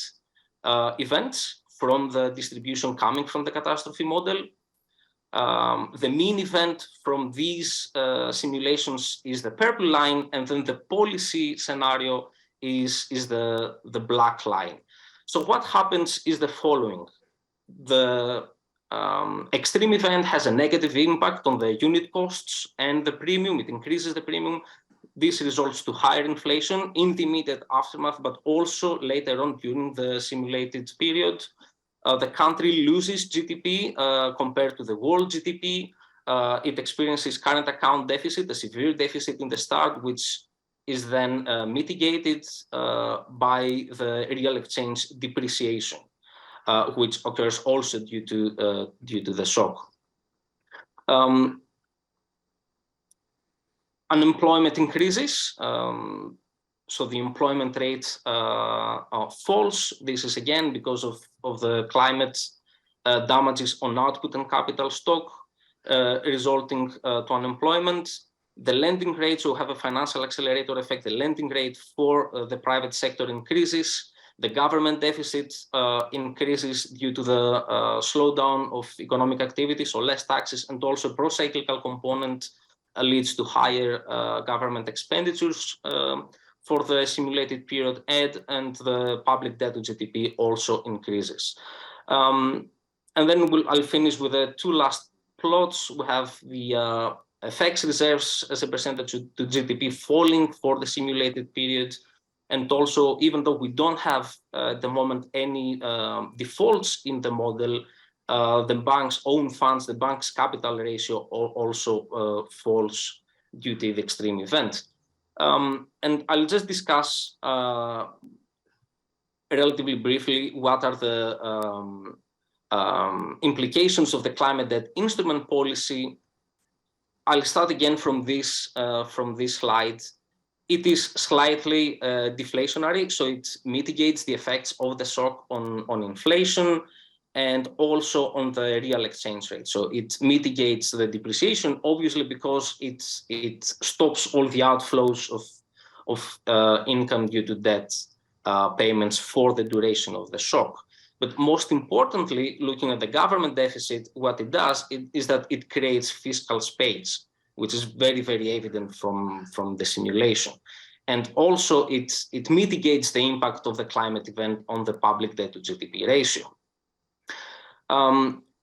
events from the distribution coming from the catastrophe model. The mean event from these simulations is the purple line, and then the policy scenario is the black line. So what happens is the following. The extreme event has a negative impact on the unit costs and the premium. It increases the premium. This results to higher inflation in the immediate aftermath, but also later on during the simulated period. The country loses GDP compared to the world GDP. It experiences current account deficit, a severe deficit in the start, which is then mitigated by the real exchange depreciation, which occurs also due to the shock. Unemployment increases. So the employment rate falls. This is again because of the climate damages on output and capital stock, resulting to unemployment. The lending rate will have a financial accelerator effect. The lending rate for the private sector increases. The government deficit increases due to the slowdown of economic activity, so less taxes, and also pro-cyclical component leads to higher government expenditures for the simulated period, and the public debt to GDP also increases. And then I'll finish with the 2 last plots. We have the FX reserves as a percentage to GDP falling for the simulated period. And also, even though we don't have at the moment any defaults in the model, the bank's own funds, the bank's capital ratio also falls due to the extreme event. And I'll just discuss relatively briefly what are the implications of the climate debt instrument policy. I'll start again from this slide. It is slightly deflationary, so it mitigates the effects of the shock on inflation and also on the real exchange rate. So it mitigates the depreciation, obviously, because it stops all the outflows of income due to debt payments for the duration of the shock. But most importantly, looking at the government deficit, what it does is that it creates fiscal space, which is very, very evident from the simulation. And also it mitigates the impact of the climate event on the public debt to GDP ratio.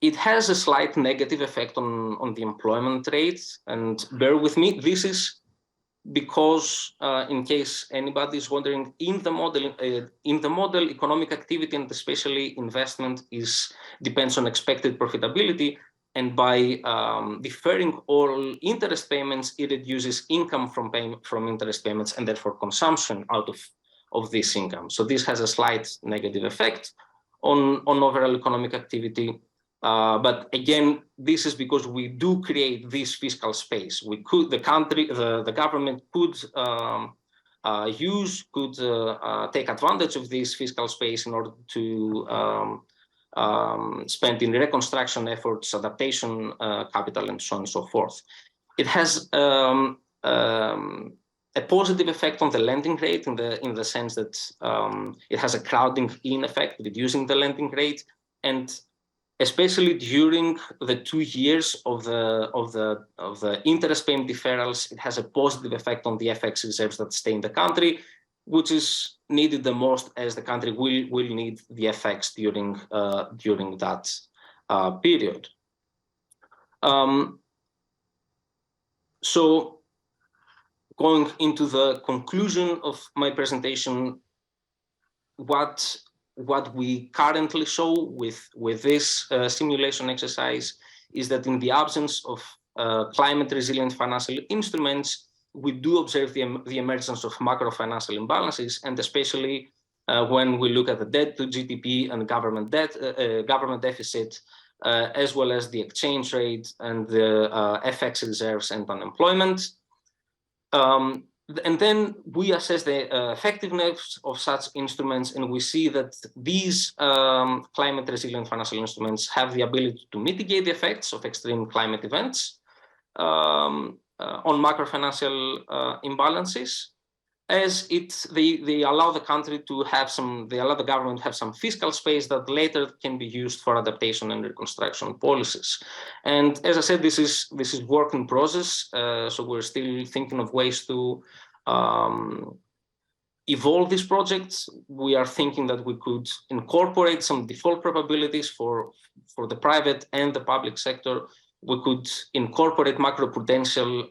It has a slight negative effect on the employment rate, and bear with me, this is because in case anybody is wondering, in the model, economic activity and especially investment depends on expected profitability, and by deferring all interest payments, it reduces income from interest payments and therefore consumption out of this income. So this has a slight negative effect on overall economic activity. But again, this is because we do create this fiscal space. The government could use could take advantage of this fiscal space in order to spend in reconstruction efforts, adaptation capital, and so on and so forth. It has a positive effect on the lending rate in the sense that it has a crowding in effect, reducing the lending rate, and especially during the 2 years of the interest payment deferrals, it has a positive effect on the FX reserves that stay in the country, which is needed the most, as the country will need the FX during that period. So, going into the conclusion of my presentation, what we currently show with this simulation exercise is that in the absence of climate resilient financial instruments, we do observe the emergence of macro financial imbalances, and especially when we look at the debt to GDP and government deficit, as well as the exchange rate and the FX reserves and unemployment. And then we assess the effectiveness of such instruments, and we see that these climate resilient financial instruments have the ability to mitigate the effects of extreme climate events on macro-financial imbalances, as they allow the country to have they allow the government to have some fiscal space that later can be used for adaptation and reconstruction policies. And as I said, this is work in process, so we're still thinking of ways to evolve these projects. We are thinking that we could incorporate some default probabilities for the private and the public sector. We could incorporate macroprudential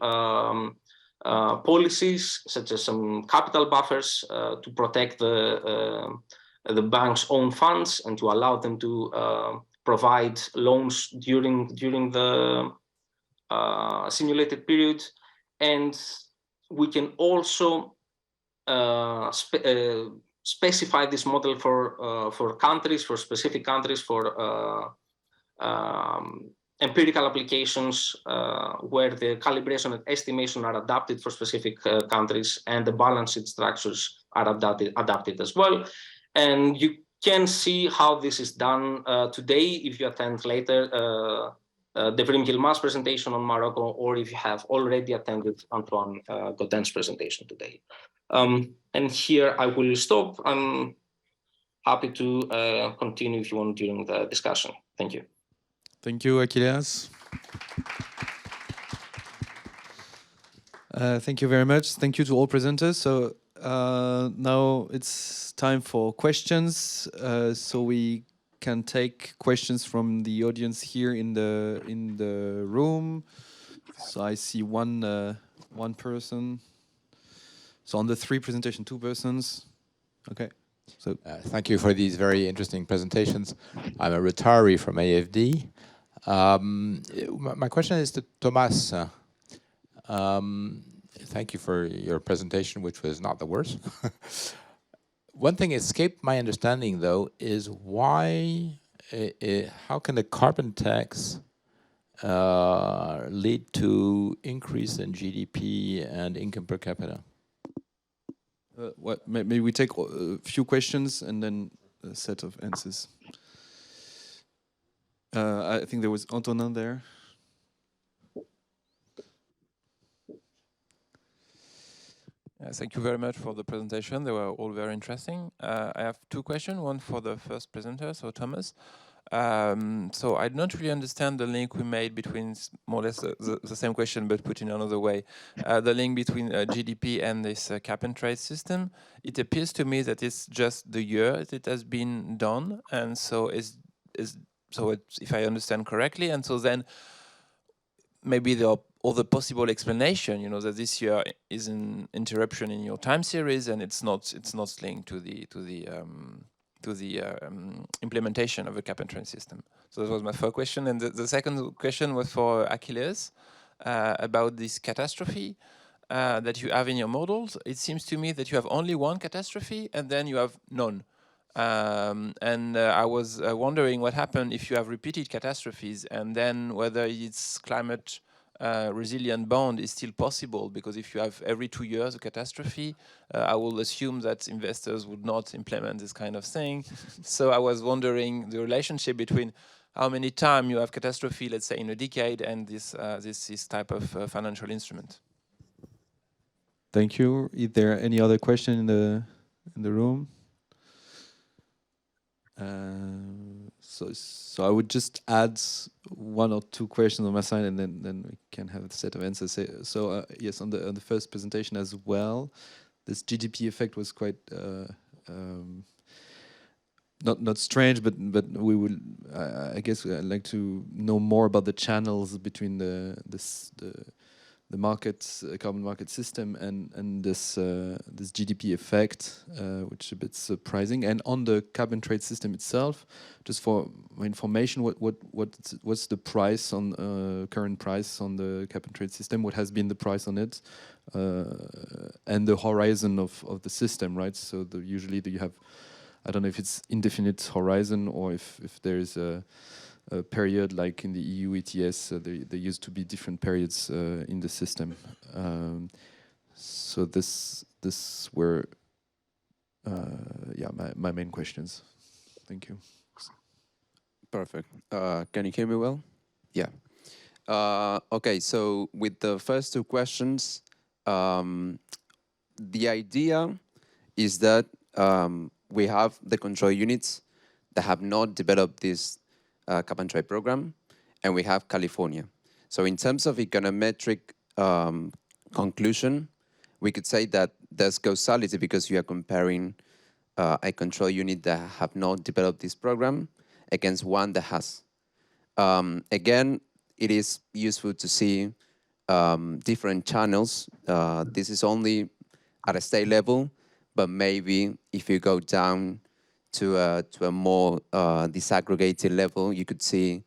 policies, such as some capital buffers to protect the bank's own funds and to allow them to provide loans during the simulated period. And we can also specify this model for countries, for specific countries, for empirical applications where the calibration and estimation are adapted for specific countries, and the balance sheet structures are adapted as well. And you can see how this is done today if you attend later Devrim Yilmaz's presentation on Morocco, or if you have already attended Antoine Godin's presentation today. And here I will stop. I'm happy to continue if you want during the discussion. Thank you. Thank you, Achilleas. Thank you very much. Thank you to all presenters. So now it's time for questions. So we can take questions from the audience here in the room. So I see one person. So on the 3 presentation, 2 persons. Okay. So thank you for these very interesting presentations. I'm a retiree from AFD. My question is to Thomas. Thank you for your presentation, which was not the worst. One thing escaped my understanding, though, is why, how can the carbon tax lead to increase in GDP and income per capita? Maybe we take a few questions and then a set of answers. I think there was Antonin there. Thank you very much for the presentation. They were all very interesting. I have 2 questions, one for the first presenter, so Thomas. So I don't really understand the link we made between, more or less the same question, but put in another way, the link between GDP and this cap and trade system. It appears to me that it's just the year it has been done, and so it's if I understand correctly, and so then maybe there are other possible explanation, you know, that this year is an interruption in your time series, and it's not linked to the implementation of a cap and trade system. So that was my first question. And the second question was for Achilleas about this catastrophe that you have in your models. It seems to me that you have only one catastrophe and then you have none. I was wondering what happened if you have repeated catastrophes, and then whether it's climate resilient bond is still possible, because if you have every 2 years a catastrophe, I will assume that investors would not implement this kind of thing. So I was wondering the relationship between how many times you have catastrophe, let's say in a decade, and this type of financial instrument. Thank you. Is there any other question in the room? So I would just add one or two questions on my side, and then we can have a set of answers. So yes, on the first presentation as well, this GDP effect was quite not strange, but we will. I guess I'd like to know more about the channels between the market carbon market system and this GDP effect, which is a bit surprising. And on the carbon trade system itself, just for my information, what's the price on current price on the carbon trade system? What has been the price on it, and the horizon of the system, right? So usually you have, I don't know if it's indefinite horizon or if there is a period like in the EU ETS. There used to be different periods in the system. So this were my main questions. Thank you. Perfect. Can you hear me well? Yeah. Okay, so with the first two questions, the idea is that we have the control units that have not developed this carbon trade program, and we have California. So in terms of econometric conclusion, we could say that there's causality because you are comparing a control unit that have not developed this program against one that has. Again, it is useful to see different channels. This is only at a state level, but maybe if you go down to a more disaggregated level, you could see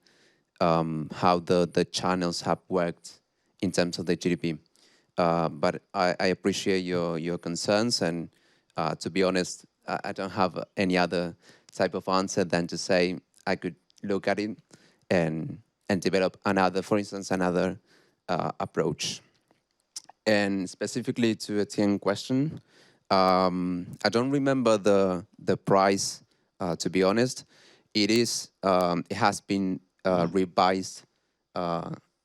how the channels have worked in terms of the GDP. But I appreciate your concerns, and to be honest, I don't have any other type of answer than to say I could look at it and develop another, for instance, another approach. And specifically to Etienne's question, I don't remember the price, to be honest. It has been revised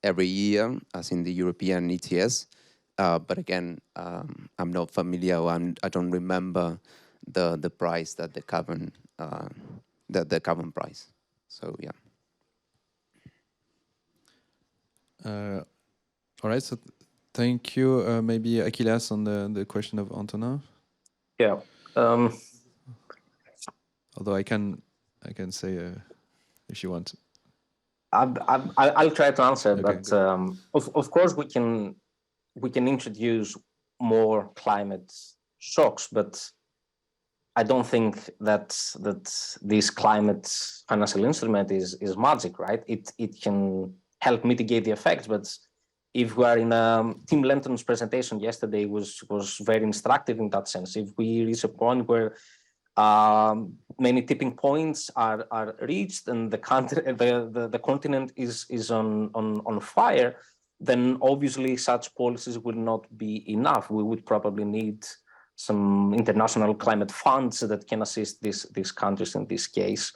every year, as in the European ETS. But again, I'm not familiar, I don't remember the price that the carbon price. So yeah. All right. So thank you. Maybe Achilleas on the question of Antonin. Yeah. Although I can say if you want. I'll try to answer, Okay, but of course we can introduce more climate shocks, but I don't think that this climate financial instrument is magic, right? It can help mitigate the effects, but if we are in Tim Lenton's presentation yesterday was very instructive in that sense. If we reach a point where many tipping points are reached and the continent is on fire, then obviously such policies will not be enough. We would probably need some international climate funds that can assist these countries in this case.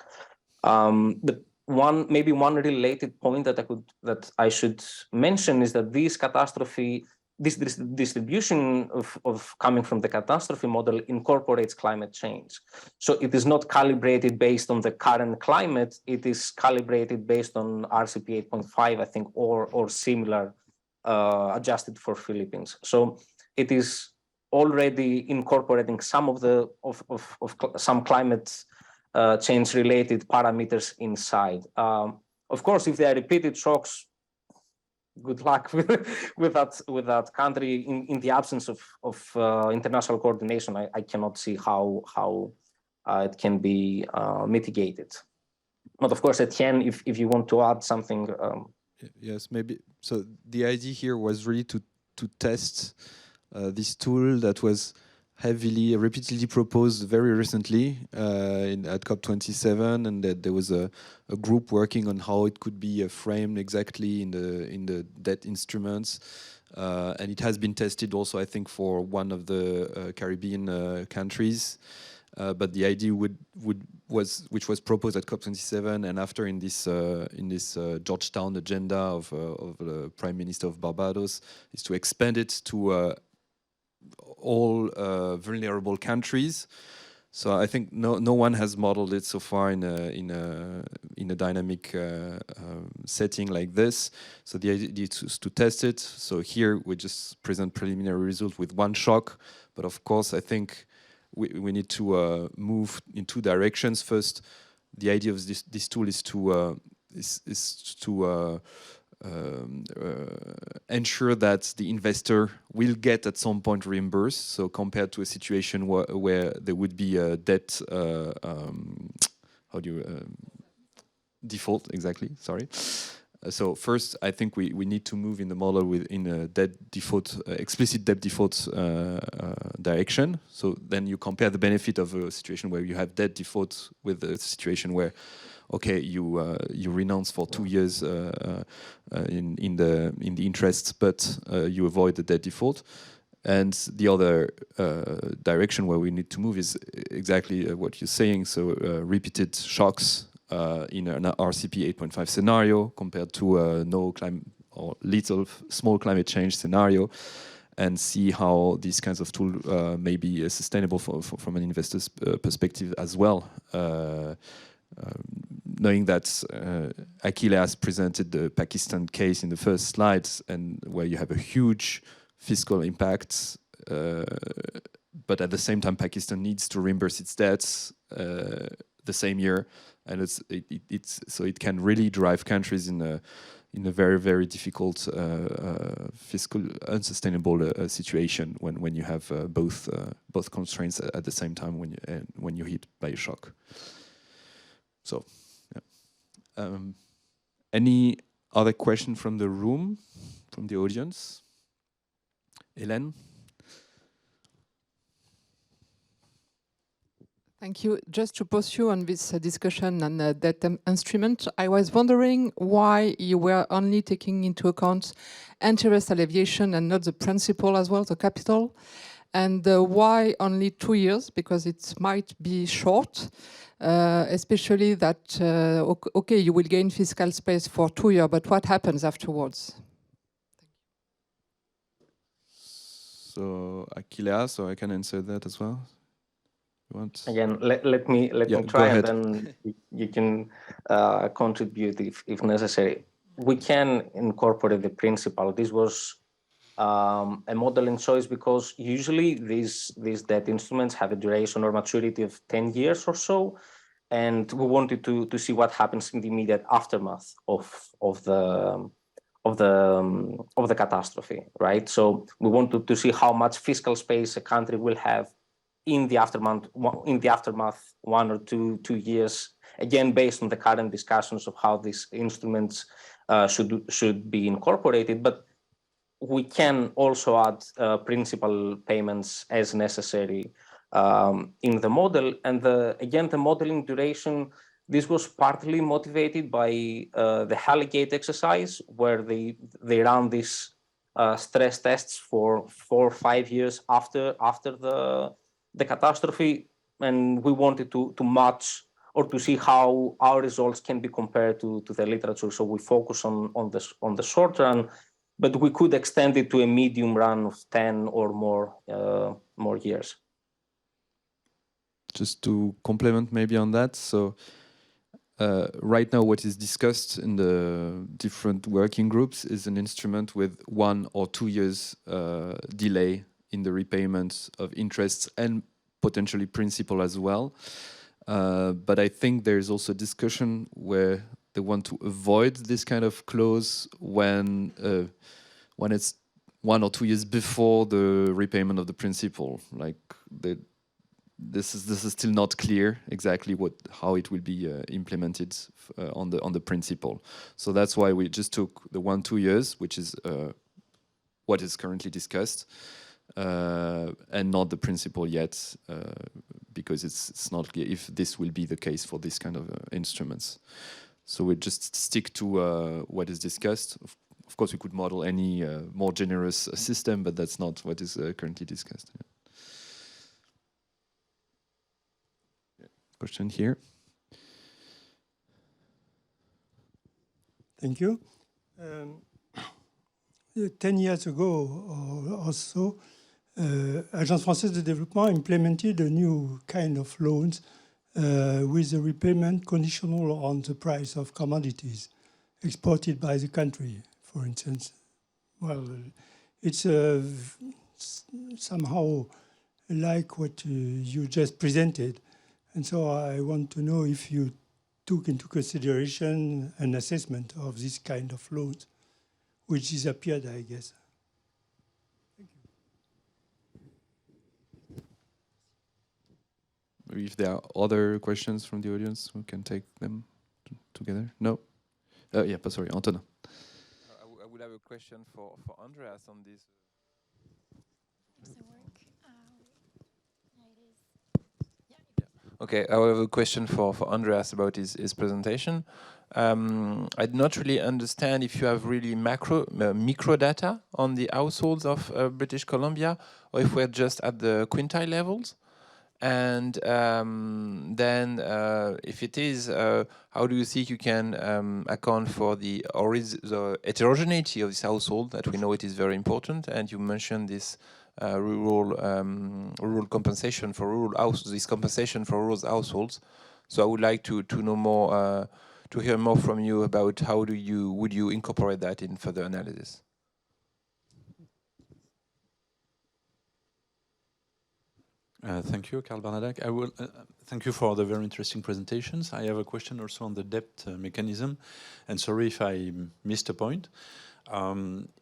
Maybe one related point that I should mention is that this distribution of coming from the catastrophe model incorporates climate change. So it is not calibrated based on the current climate, it is calibrated based on RCP 8.5, I think, or similar, adjusted for Philippines. So it is already incorporating some of some climate change related parameters inside. Of course, if they are repeated shocks, good luck with that country. In the absence of international coordination, I cannot see how it can be mitigated. But of course, Etienne, if you want to add something. Yes, maybe. So the idea here was really to test this tool that was repeatedly proposed very recently at COP27, and that there was a group working on how it could be framed exactly in the debt instruments, and it has been tested also, I think, for one of the Caribbean countries. But the idea which was proposed at COP27 and after in this Georgetown agenda of the Prime Minister of Barbados, is to expand it to all vulnerable countries. So I think no one has modeled it so far in a dynamic setting like this. So the idea is to test it. So here we just present preliminary results with one shock, but of course I think we need to move in two directions. First, the idea of this tool is to ensure that the investor will get at some point reimbursed. So compared to a situation where there would be a debt, default, exactly, sorry. So first, I think we need to move in the model in a debt default, explicit debt default direction. So then you compare the benefit of a situation where you have debt default with a situation where, okay, you renounce for 2 years in the interests, but you avoid the debt default. And the other direction where we need to move is exactly what you're saying. So repeated shocks in an RCP 8.5 scenario compared to no climate or small climate change scenario, and see how these kinds of tools may be sustainable from an investor's perspective as well. Knowing that Achilleas presented the Pakistan case in the first slides, and where you have a huge fiscal impact, but at the same time Pakistan needs to reimburse its debts the same year, and so it can really drive countries in a very, very difficult fiscal unsustainable situation when you have both constraints at the same time when you're hit by a shock. So, yeah. Any other question from the room, from the audience? Hélène? Thank you. Just to pursue on this discussion on debt instrument, I was wondering why you were only taking into account interest alleviation and not the principal as well, the capital, and why only 2 years, because it might be short, especially that, okay, you will gain fiscal space for 2 years, but what happens afterwards? So Achilleas, so I can answer that as well. Again, let me try, and then you can contribute if necessary. We can incorporate the principal. This was a modeling choice because usually these debt instruments have a duration or maturity of 10 years or so, and we wanted to see what happens in the immediate aftermath of the catastrophe, right? So we wanted to see how much fiscal space a country will have in the aftermath 1 or 2 years, again based on the current discussions of how these instruments should be incorporated. But we can also add principal payments as necessary in the model. And again, the modeling duration, this was partly motivated by the Haligate exercise, where they ran these stress tests for 4 or 5 years after the catastrophe, and we wanted to match or to see how our results can be compared to the literature. So we focus on the short run, but we could extend it to a medium run of 10 or more years. Just to complement maybe on that, so right now what is discussed in the different working groups is an instrument with 1 or 2 years delay in the repayment of interests and potentially principal as well. But I think there's also discussion where they want to avoid this kind of clause when it's 1 or 2 years before the repayment of the principal. Like this is still not clear exactly how it will be implemented on the principal. So that's why we just took the 1-2 years, which is what is currently discussed. and not the principle yet, because it's not clear if this will be the case for this kind of instruments. So we just stick to what is discussed. Of course, we could model any more generous system, but that's not what is currently discussed. Yeah. Question here. Thank you. 10 years ago or so, Agence Française de Développement implemented a new kind of loans with a repayment conditional on the price of commodities exported by the country, for instance. Well, it's somehow like what you just presented. And so I want to know if you took into consideration an assessment of this kind of loans, which disappeared, I guess. Thank you. Maybe if there are other questions from the audience, we can take them together. No? Yeah, sorry, Antonin. I would have a question for Andreas on this. Does it work? Yeah, it is. Yeah. Okay, I have a question for Andreas about his presentation. I did not really understand if you have really micro data on the households of British Columbia, or if we're just at the quintile levels. And then if it is, how do you think you can account for the heterogeneity of this household, that we know it is very important? And you mentioned this rural compensation for rural households, this compensation for rural households. So I would like to know more, to hear more from you about how would you incorporate that in further analysis? Thank you, Carl Bernadac. I will thank you for the very interesting presentations. I have a question also on the debt mechanism, and sorry if I missed a point.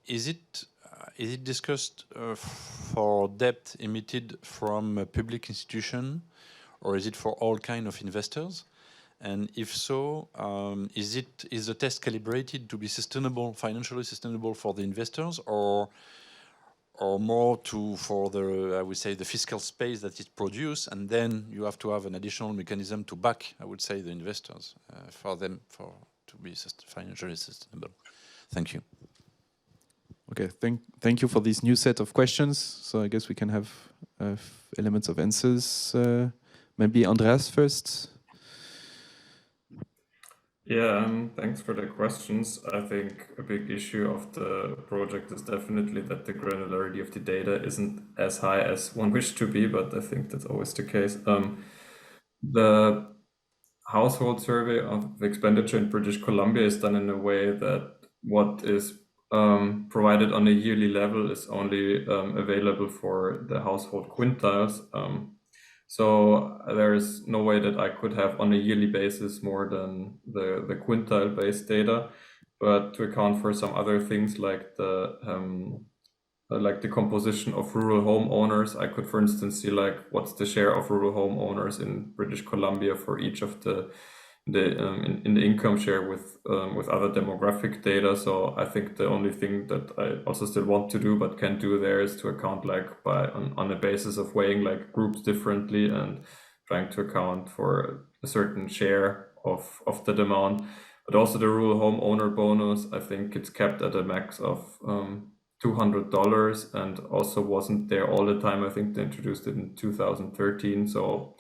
Is it discussed for debt emitted from a public institution, or is it for all kind of investors? And if so, is the test calibrated to be sustainable, financially sustainable for the investors, or more for the, I would say, the fiscal space that it produces, and then you have to have an additional mechanism to back, I would say, the investors for them to be financially sustainable. Thank you. Okay, thank you for this new set of questions. So I guess we can have elements of answers. Maybe Andreas first. Yeah, thanks for the questions. I think a big issue of the project is definitely that the granularity of the data isn't as high as one wished to be, but I think that's always the case. The household survey of expenditure in British Columbia is done in a way that what is provided on a yearly level is only available for the household quintiles. So there is no way that I could have on a yearly basis more than the quintile-based data, but to account for some other things like the composition of rural homeowners, I could, for instance, see like what's the share of rural homeowners in British Columbia for each of the in the income share with other demographic data. So I think the only thing that I also still want to do but can't do there is to account like on a basis of weighing like groups differently and trying to account for a certain share of the demand. But also the rural homeowner bonus, I think it's capped at a max of $200 and also wasn't there all the time. I think they introduced it in 2013. So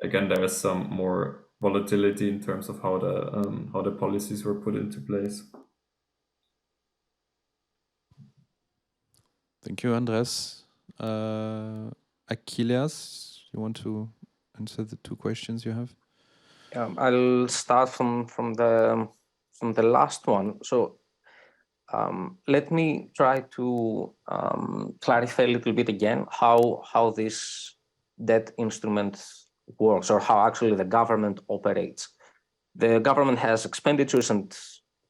again, there is some more volatility in terms of how the policies were put into place. Thank you, Andreas. Achilleas, you want to answer the two questions you have? I'll start from the last one. So let me try to clarify a little bit again how this debt instrument works, or how actually the government operates. The government has expenditures and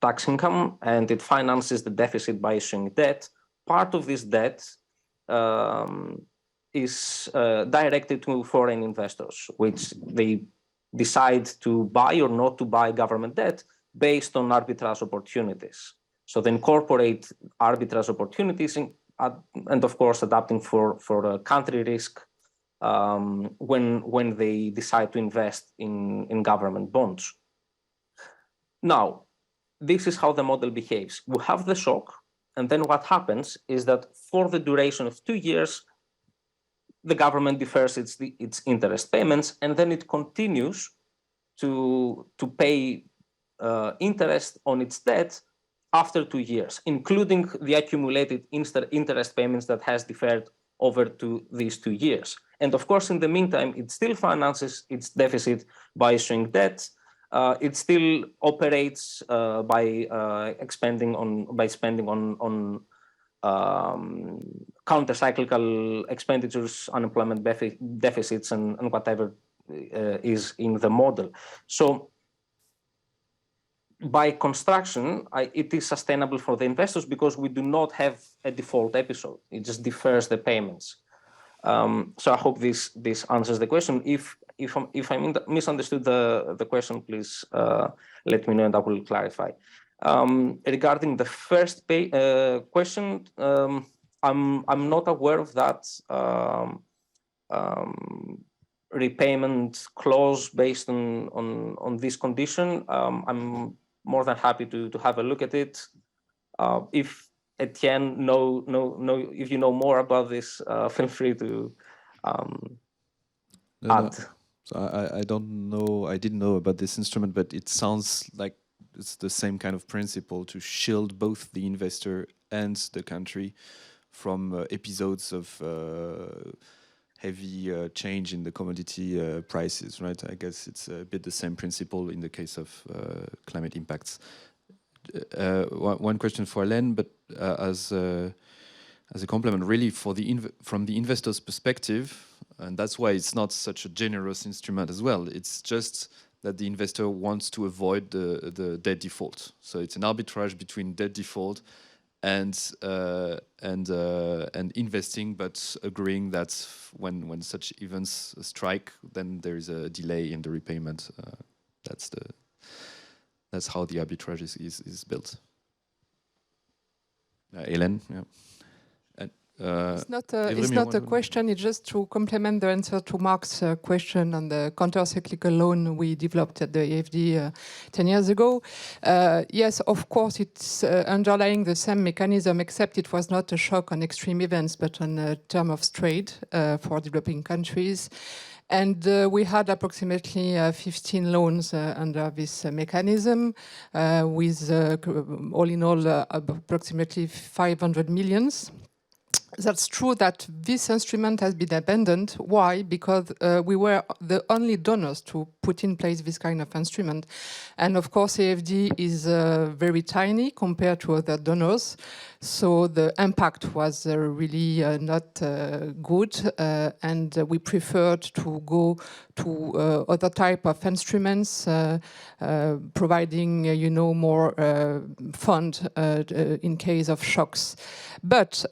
tax income, and it finances the deficit by issuing debt. Part of this debt is directed to foreign investors, which they decide to buy or not to buy government debt based on arbitrage opportunities. So they incorporate arbitrage opportunities and of course adapting for a country risk when they decide to invest in government bonds. Now, this is how the model behaves. We have the shock, and then what happens is that for the duration of 2 years, the government defers its interest payments, and then it continues to pay interest on its debt after 2 years, including the accumulated interest payments that has deferred over to these 2 years. And of course, in the meantime, it still finances its deficit by issuing debt. It still operates by spending on counter-cyclical expenditures, unemployment deficits, and whatever is in the model. So by construction, it is sustainable for the investors because we do not have a default episode. It just defers the payments. So I hope this answers the question. If I misunderstood the question, please let me know and I will clarify. Regarding the first question, I'm not aware of that repayment clause based on this condition. I'm more than happy to have a look at it. If Etienne if you know more about this, feel free to add. So I don't know. I didn't know about this instrument, but it sounds like it's the same kind of principle to shield both the investor and the country from episodes of heavy change in the commodity prices, right? I guess it's a bit the same principle in the case of climate impacts. One question for Hélène, but as a complement, really, from the investor's perspective, and that's why it's not such a generous instrument as well. It's just that the investor wants to avoid the debt default. So it's an arbitrage between debt default and investing, but agreeing that when such events strike, then there is a delay in the repayment. That's how the arbitrage is built. Hélène, yeah. It's not a question, it's just to complement the answer to Mark's question on the counter-cyclical loan we developed at the EFD 10 years ago. Yes, of course, it's underlying the same mechanism, except it was not a shock on extreme events, but on term of trade for developing countries. And we had approximately 15 loans under this mechanism, with all in all approximately 500 millions. That's true that this instrument has been abandoned. Why? Because we were the only donors to put in place this kind of instrument. And of course, AFD is very tiny compared to other donors. So the impact was really not good. And we preferred to go to other type of instruments, providing, more fund in case of shocks. But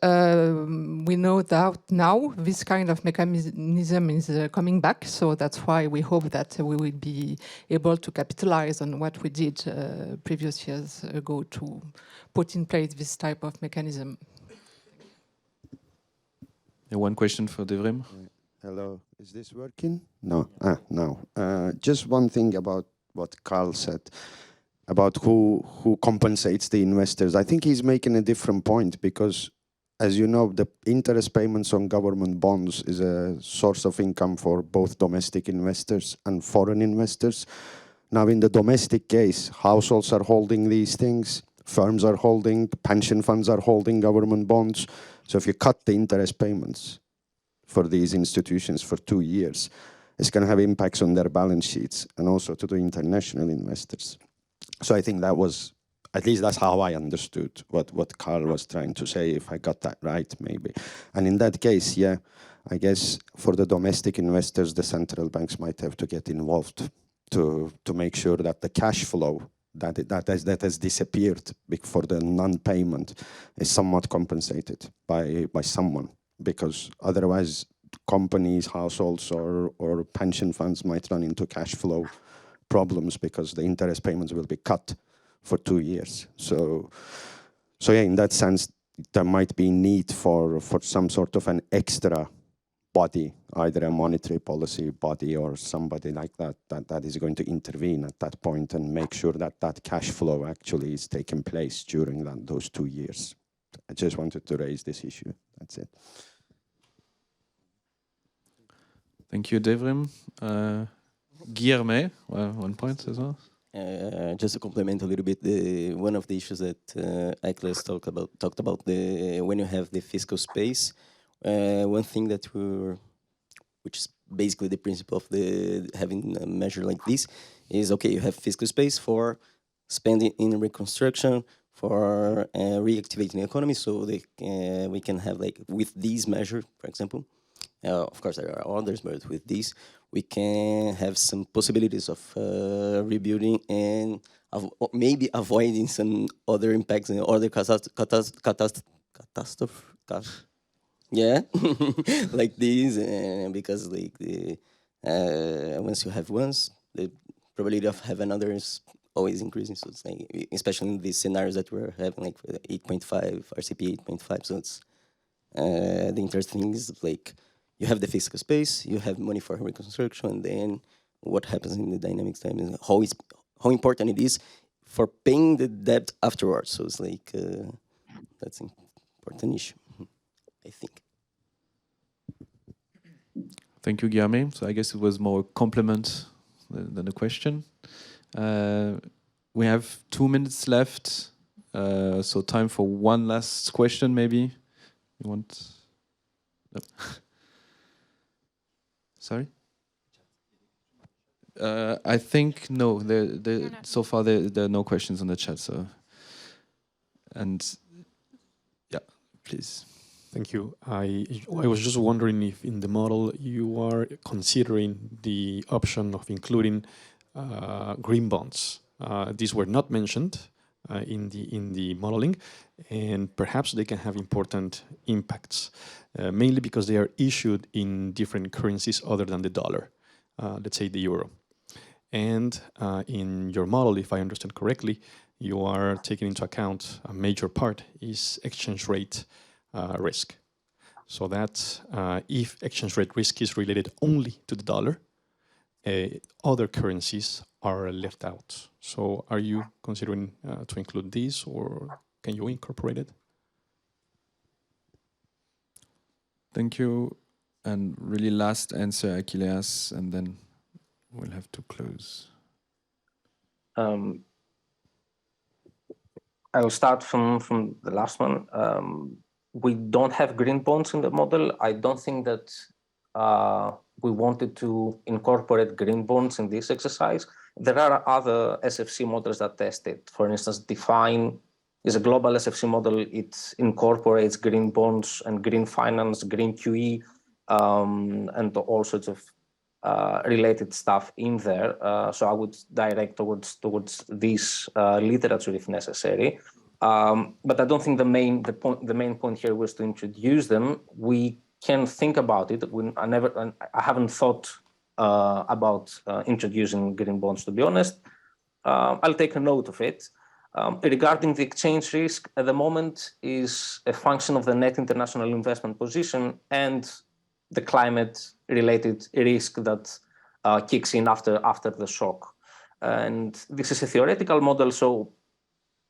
we know that now this kind of mechanism is coming back, so that's why we hope that we will be able to capitalize on what we did previous years ago to put in place this type of mechanism. One question for Devrim. Hello, is this working? No, no. Just one thing about what Carl said about who compensates the investors. I think he's making a different point because, as you know, the interest payments on government bonds is a source of income for both domestic investors and foreign investors. Now, in the domestic case, households are holding these things, firms are holding, pension funds are holding government bonds. So if you cut the interest payments for these institutions for 2 years, it's going to have impacts on their balance sheets and also to the international investors. So I think that was, at least that's how I understood what Carl was trying to say, if I got that right, maybe. And in that case, yeah, I guess for the domestic investors, the central banks might have to get involved to make sure that the cash flow that has disappeared for the non-payment is somewhat compensated by someone, because otherwise companies, households, or pension funds might run into cash flow problems because the interest payments will be cut for 2 years. So yeah, in that sense, there might be need for some sort of an extra body, either a monetary policy body or somebody like that is going to intervene at that point and make sure that that cash flow actually is taking place during those 2 years. I just wanted to raise this issue. That's it. Thank you, Devrim. Guillerme, one point as well. Just to complement a little bit, one of the issues that Achilleas talked about when you have the fiscal space. One thing that which is basically the principle of having a measure like this, is okay. You have fiscal space for spending in reconstruction, for reactivating the economy, so we can have, like, with these measure, for example. Of course, there are others, but with this, we can have some possibilities of rebuilding and maybe avoiding some other impacts and other catastrophe. Yeah, like these, because like once you have once, the probability of having another is always increasing. So it's like, especially in these scenarios that we're having, like 8.5, RCP 8.5. So it's the interesting thing is, like, you have the fiscal space, you have money for reconstruction, and then what happens in the dynamics time is how important it is for paying the debt afterwards. So it's like that's an important issue, I think. Thank you, Guillerme. So I guess it was more a compliment than a question. We have 2 minutes left, so time for one last question, maybe. You want? No. Sorry? I think no. So far there are no questions on the chat. So, and yeah, please. Thank you. I was just wondering if in the model you are considering the option of including green bonds. These were not mentioned in the modeling, and perhaps they can have important impacts, mainly because they are issued in different currencies other than the dollar, let's say the euro. And in your model, if I understand correctly, you are taking into account a major part is exchange rate risk. So that if exchange rate risk is related only to the dollar, other currencies are left out. So are you considering to include these, or can you incorporate it? Thank you. And really last answer, Achilleas, and then we'll have to close. I'll start from the last one. We don't have green bonds in the model. I don't think that we wanted to incorporate green bonds in this exercise. There are other SFC models that test it. For instance, Define is a global SFC model. It incorporates green bonds and green finance, green QE, and all sorts of related stuff in there. So I would direct towards this literature if necessary. But I don't think the main point here was to introduce them. We can think about it. I haven't thought about introducing green bonds, to be honest. I'll take a note of it. Regarding the exchange risk, at the moment is a function of the net international investment position and the climate-related risk that kicks in after the shock. And this is a theoretical model, so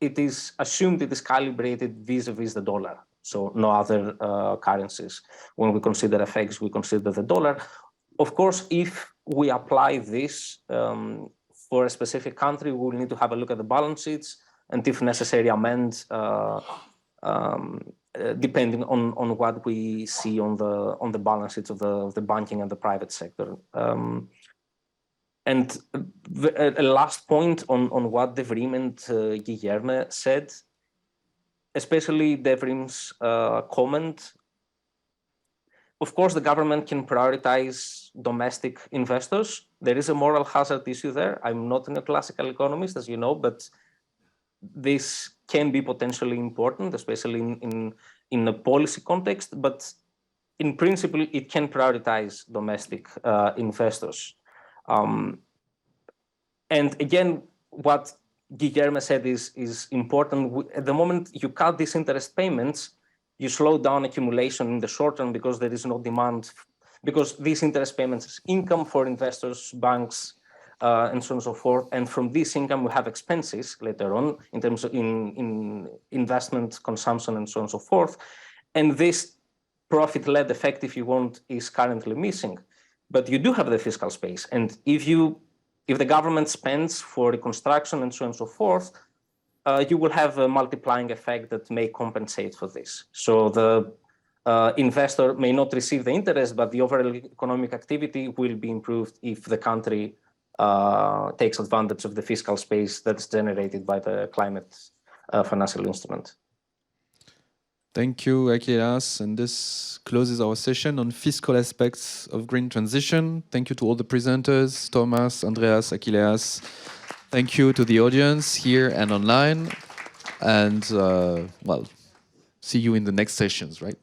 it is assumed it is calibrated vis-a-vis the dollar, so no other currencies. When we consider FX, we consider the dollar. Of course, if we apply this for a specific country, we will need to have a look at the balance sheets and, if necessary, amend depending on what we see on the balance sheets of the banking and the private sector. And a last point on what Devrim and Guillerme said, especially Devrim's comment. Of course, the government can prioritize domestic investors. There is a moral hazard issue there. I'm not a classical economist, as you know, but this can be potentially important, especially in a policy context. But in principle, it can prioritize domestic investors. And again, what Guillerme said is important. At the moment, you cut these interest payments, you slow down accumulation in the short term because there is no demand, because these interest payments is income for investors, banks, and so on and so forth. And from this income, we have expenses later on in terms of in investment, consumption, and so on and so forth. And this profit-led effect, if you want, is currently missing. But you do have the fiscal space. And if the government spends for reconstruction and so on and so forth, you will have a multiplying effect that may compensate for this. So the investor may not receive the interest, but the overall economic activity will be improved if the country takes advantage of the fiscal space that's generated by the climate financial instrument. Thank you, Achilleas. And this closes our session on fiscal aspects of green transition. Thank you to all the presenters, Thomas, Andreas, Achilleas. Thank you to the audience here and online. And, well, see you in the next sessions, right?